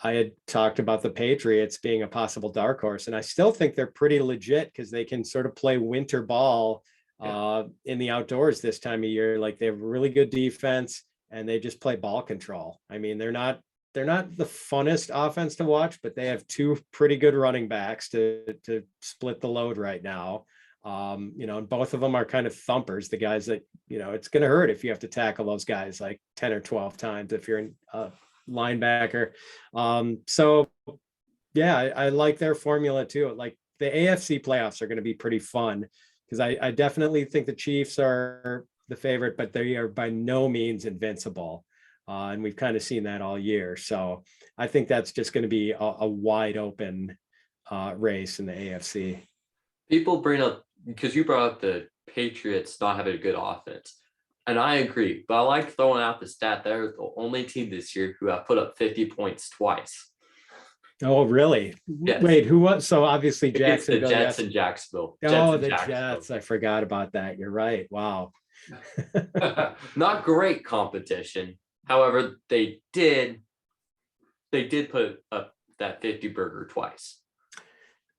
I had talked about the Patriots being a possible dark horse, and I still think they're pretty legit because they can sort of play winter ball in the outdoors this time of year. Like, they have really good defense and they just play ball control. They're not the funnest offense to watch, but they have 2 pretty good running backs to split the load right now. And both of them are kind of thumpers, the guys that, it's going to hurt if you have to tackle those guys like 10 or 12 times if you're in linebacker. So yeah, I like their formula too. Like, the AFC playoffs are going to be pretty fun because I definitely think the Chiefs are the favorite, but they are by no means invincible. And we've kind of seen that all year. So I think that's just going to be a wide open race in the AFC. People bring up, because you brought up the Patriots not having a good offense. And I agree, but I like throwing out the stat they're the only team this year who have put up 50 points twice. Oh, really? Yes. Wait, who was? So obviously It's the Jacksonville. Jets Yes. and Jacksonville. Oh, and the Jacksonville. Jets. I forgot about that. You're right. Wow. Not great competition. However, they did put up that 50 burger twice.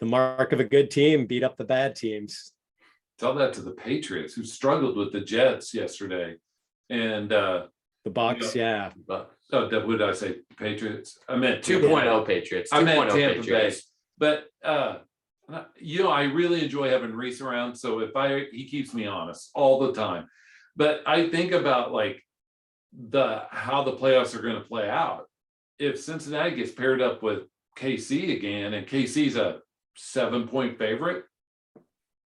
The mark of a good team, beat up the bad teams. Tell that to the Patriots, who struggled with the Jets yesterday. And The Bucks, yeah. But what did I say? Patriots? I meant 2.0 Patriots. I meant 2.0 Tampa Bay. Patriots. But I really enjoy having Rhys around. So he keeps me honest all the time. But I think about like how the playoffs are going to play out. If Cincinnati gets paired up with KC again, and KC's a 7-point favorite,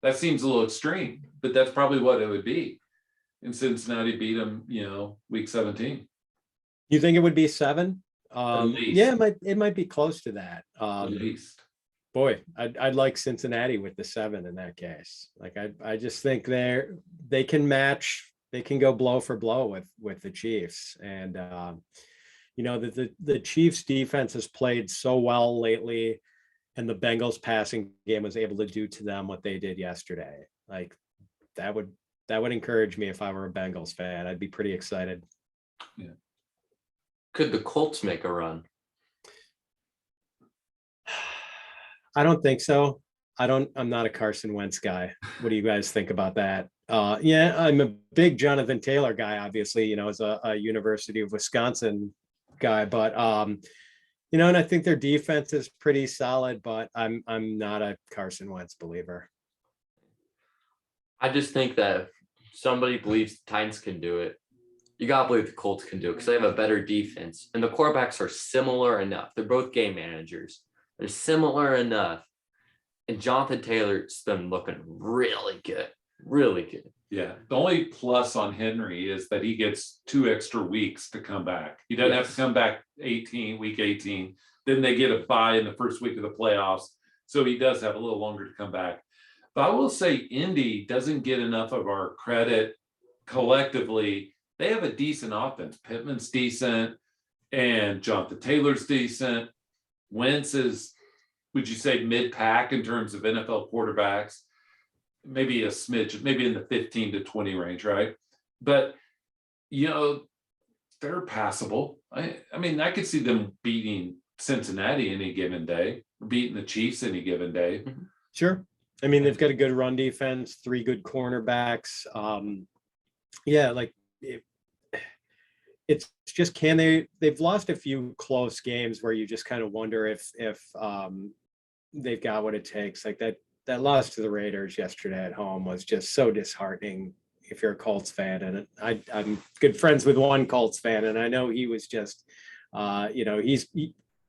that seems a little extreme, but that's probably what it would be. And Cincinnati beat them, week 17. You think it would be 7? At least. Yeah, it might be close to that. At least. Boy, I'd like Cincinnati with the 7 in that case. Like I just think they can match, they can go blow for blow with the Chiefs. And the Chiefs defense has played so well lately, and the Bengals passing game was able to do to them what they did yesterday. Like that would encourage me if I were a Bengals fan. I'd be pretty excited. Yeah. Could the Colts make a run? I don't think so. I'm not a Carson Wentz guy. What do you guys think about that? Yeah, I'm a big Jonathan Taylor guy, obviously, as a University of Wisconsin guy, but and I think their defense is pretty solid, but I'm not a Carson Wentz believer. I just think that if somebody believes the Titans can do it, you gotta believe the Colts can do it because they have a better defense, and the quarterbacks are similar enough. They're both game managers. They're similar enough, and Jonathan Taylor's been looking really good, really good. Yeah, the only plus on Henry is that he gets 2 extra weeks to come back. He doesn't have to come back week 18. Then they get a bye in the first week of the playoffs. So he does have a little longer to come back. But I will say Indy doesn't get enough of our credit collectively. They have a decent offense. Pittman's decent and Jonathan Taylor's decent. Wentz is, would you say, mid-pack in terms of NFL quarterbacks? Maybe a smidge, maybe in the 15 to 20 range, right? But, they're passable. I mean, I could see them beating Cincinnati any given day, beating the Chiefs any given day. Sure. I mean, they've got a good run defense, 3 good cornerbacks. It's just, they've lost a few close games where you just kind of wonder if they've got what it takes. Like that loss to the Raiders yesterday at home was just so disheartening if you're a Colts fan. And I'm good friends with one Colts fan, and I know he was just, he's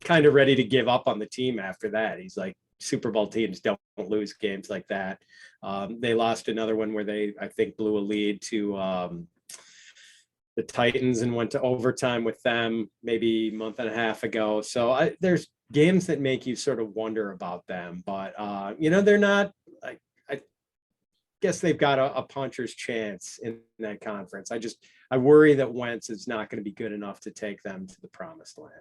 kind of ready to give up on the team after that. He's like, Super Bowl teams don't lose games like that. They lost another one where they, I think, blew a lead to the Titans and went to overtime with them maybe a month and a half ago. So there's games that make you sort of wonder about them, but they're not. I guess they've got a puncher's chance in that conference. I worry that Wentz is not going to be good enough to take them to the promised land.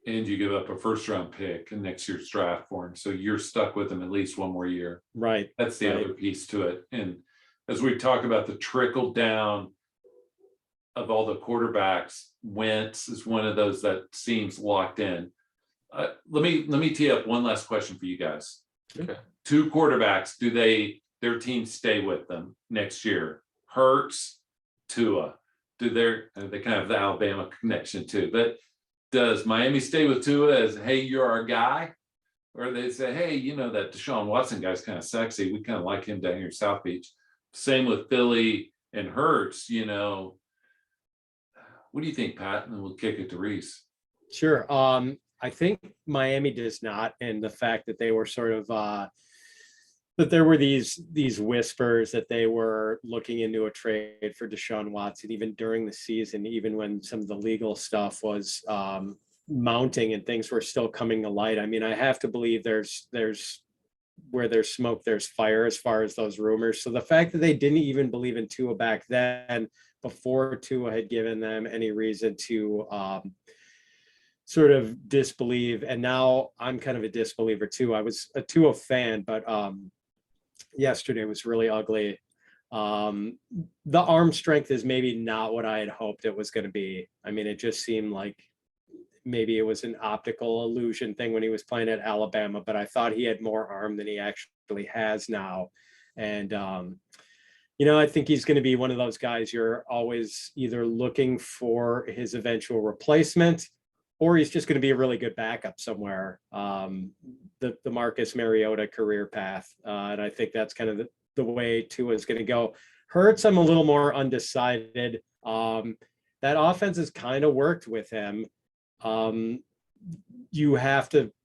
And you give up a first-round pick in next year's draft for him, so you're stuck with him at least one more year. Right. That's the other piece to it. And as we talk about the trickle down of all the quarterbacks, Wentz is one of those that seems locked in. Let me tee up one last question for you guys. Okay. 2 quarterbacks, do their teams stay with them next year? Hurts, Tua. They kind of have the Alabama connection too, but does Miami stay with Tua as, hey, you're our guy? Or they say, hey, that Deshaun Watson guy's kind of sexy. We kind of like him down here in South Beach. Same with Philly and Hurts, What do you think, Pat? And we'll kick it to Rhys. Sure. I think Miami does not. And the fact that they were sort of, that there were these whispers that they were looking into a trade for Deshaun Watson, even during the season, even when some of the legal stuff was mounting and things were still coming to light. I mean, I have to believe there's where there's smoke, there's fire as far as those rumors. So the fact that they didn't even believe in Tua back then, before Tua had given them any reason to sort of disbelieve. And now I'm kind of a disbeliever too. I was a Tua fan, but yesterday was really ugly. The arm strength is maybe not what I had hoped it was going to be. I mean, it just seemed like maybe it was an optical illusion thing when he was playing at Alabama, but I thought he had more arm than he actually has now. And, I think he's going to be one of those guys you're always either looking for his eventual replacement, or he's just going to be a really good backup somewhere. The Marcus Mariota career path. And I think that's kind of the way Tua is going to go. Hurts, I'm a little more undecided. That offense has kind of worked with him.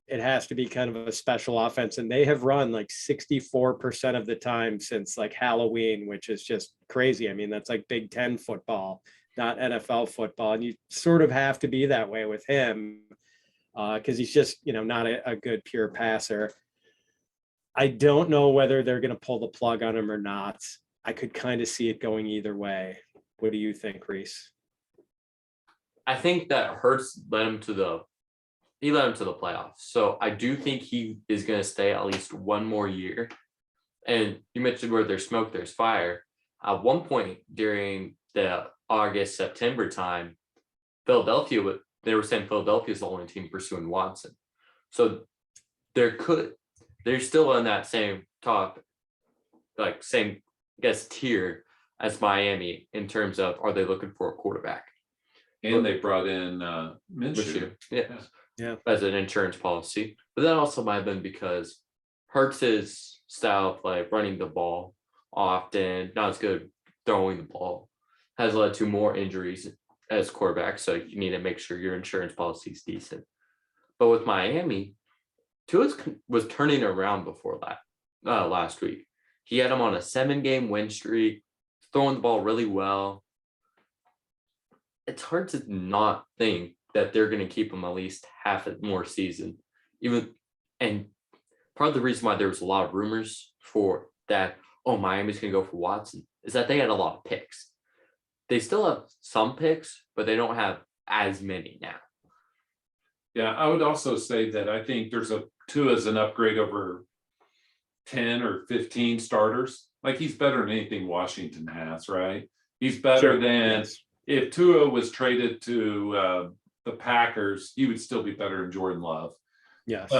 It has to be kind of a special offense, and they have run like 64% of the time since like Halloween, which is just crazy. I mean, that's like Big Ten football, not NFL football. And you sort of have to be that way with him because he's just, not a good pure passer. I don't know whether they're going to pull the plug on him or not. I could kind of see it going either way. What do you think, Rhys? I think that Hurts led him to the playoffs. So I do think he is going to stay at least one more year. And you mentioned where there's smoke, there's fire. At one point during the August, September time, they were saying Philadelphia is the only team pursuing Watson. So they're still in that same tier as Miami in terms of, are they looking for a quarterback? And they brought in Minshew. Yeah, as an insurance policy. But that also might have been because Hurts's style of play, running the ball often, not as good throwing the ball, has led to more injuries as quarterback. So you need to make sure your insurance policy is decent. But with Miami, Tua was turning around before that last week. He had him on a 7-game win streak, throwing the ball really well. It's hard to not think that they're going to keep him at least half more season. And part of the reason why there was a lot of rumors for that, Miami's going to go for Watson, is that they had a lot of picks. They still have some picks, but they don't have as many now. Yeah, I would also say that I think there's Tua as an upgrade over 10 or 15 starters. Like, he's better than anything Washington has, right? He's better than if Tua was traded to the Packers, he would still be better than Jordan Love. Yes.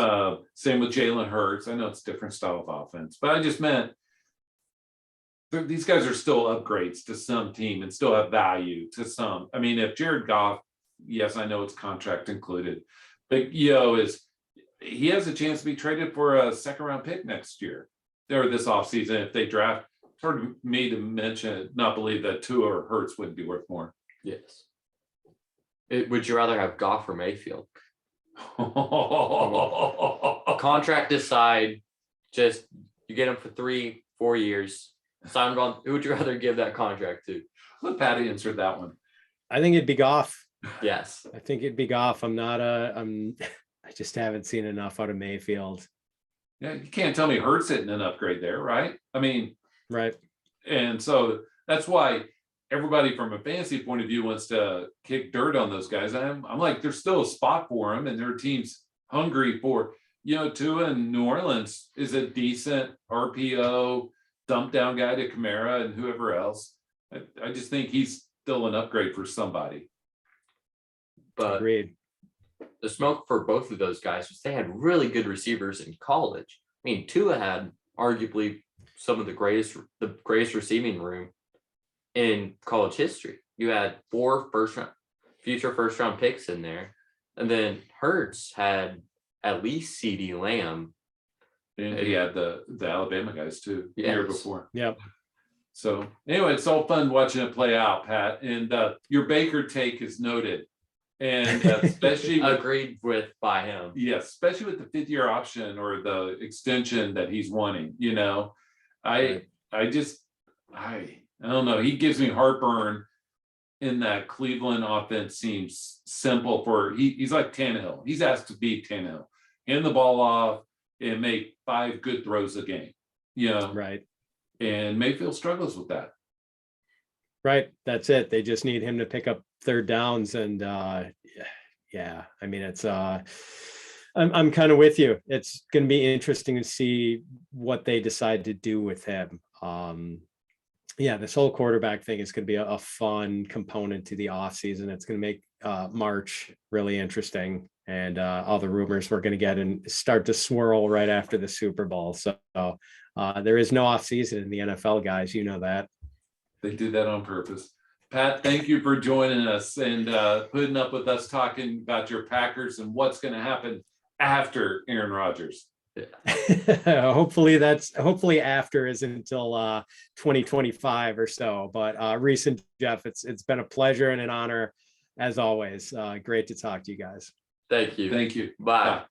Same with Jalen Hurts. I know it's a different style of offense, but I just meant these guys are still upgrades to some team and still have value to some. I mean, if Jared Goff, yes, I know it's contract included, but he has a chance to be traded for a 2nd-round pick next year or this offseason if they draft. It's hard for me to not believe that Tua or Hurts wouldn't be worth more. Yes. Would you rather have Goff or Mayfield? Contract aside, just you get him for 3-4 years. Sign on. Who would you rather give that contract to? Let Patty answer that one. I think it'd be Goff. Yes. I think it'd be Goff. I just haven't seen enough out of Mayfield. Yeah, you can't tell me Hurts hitting an upgrade there, right? I mean, right. And so that's why everybody from a fantasy point of view wants to kick dirt on those guys. I'm like, there's still a spot for them, and their team's hungry for, Tua in New Orleans is a decent RPO dump down guy to Kamara and whoever else. I just think he's still an upgrade for somebody. But agreed. The smoke for both of those guys was they had really good receivers in college. I mean, Tua had arguably some of the greatest receiving room in college history. You had 4 future first round picks in there. And then Hurts had at least CeeDee Lamb. And he had the Alabama guys too, the year before. Yep. So anyway, it's all fun watching it play out, Pat. And your Baker take is noted. And especially agreed with by him. Yes, especially with the 5th-year option or the extension that he's wanting. I don't know. He gives me heartburn in that Cleveland offense seems simple for he's like Tannehill. He's asked to be Tannehill. Hand the ball off and make 5 good throws a game. Right. And Mayfield struggles with that. Right. That's it. They just need him to pick up 3rd downs, and Yeah. I mean, it's I'm kind of with you. It's going to be interesting to see what they decide to do with him. Yeah, this whole quarterback thing is going to be a fun component to the offseason. It's going to make March really interesting, and all the rumors we're going to get and start to swirl right after the Super Bowl. So there is no offseason in the NFL, guys. You know that. They did that on purpose. Pat, thank you for joining us and putting up with us talking about your Packers and what's going to happen after Aaron Rodgers. hopefully after is until 2025 or so. But Rhys and Jeff, it's been a pleasure and an honor as always. Great to talk to you guys. Thank you. Thank you. Bye.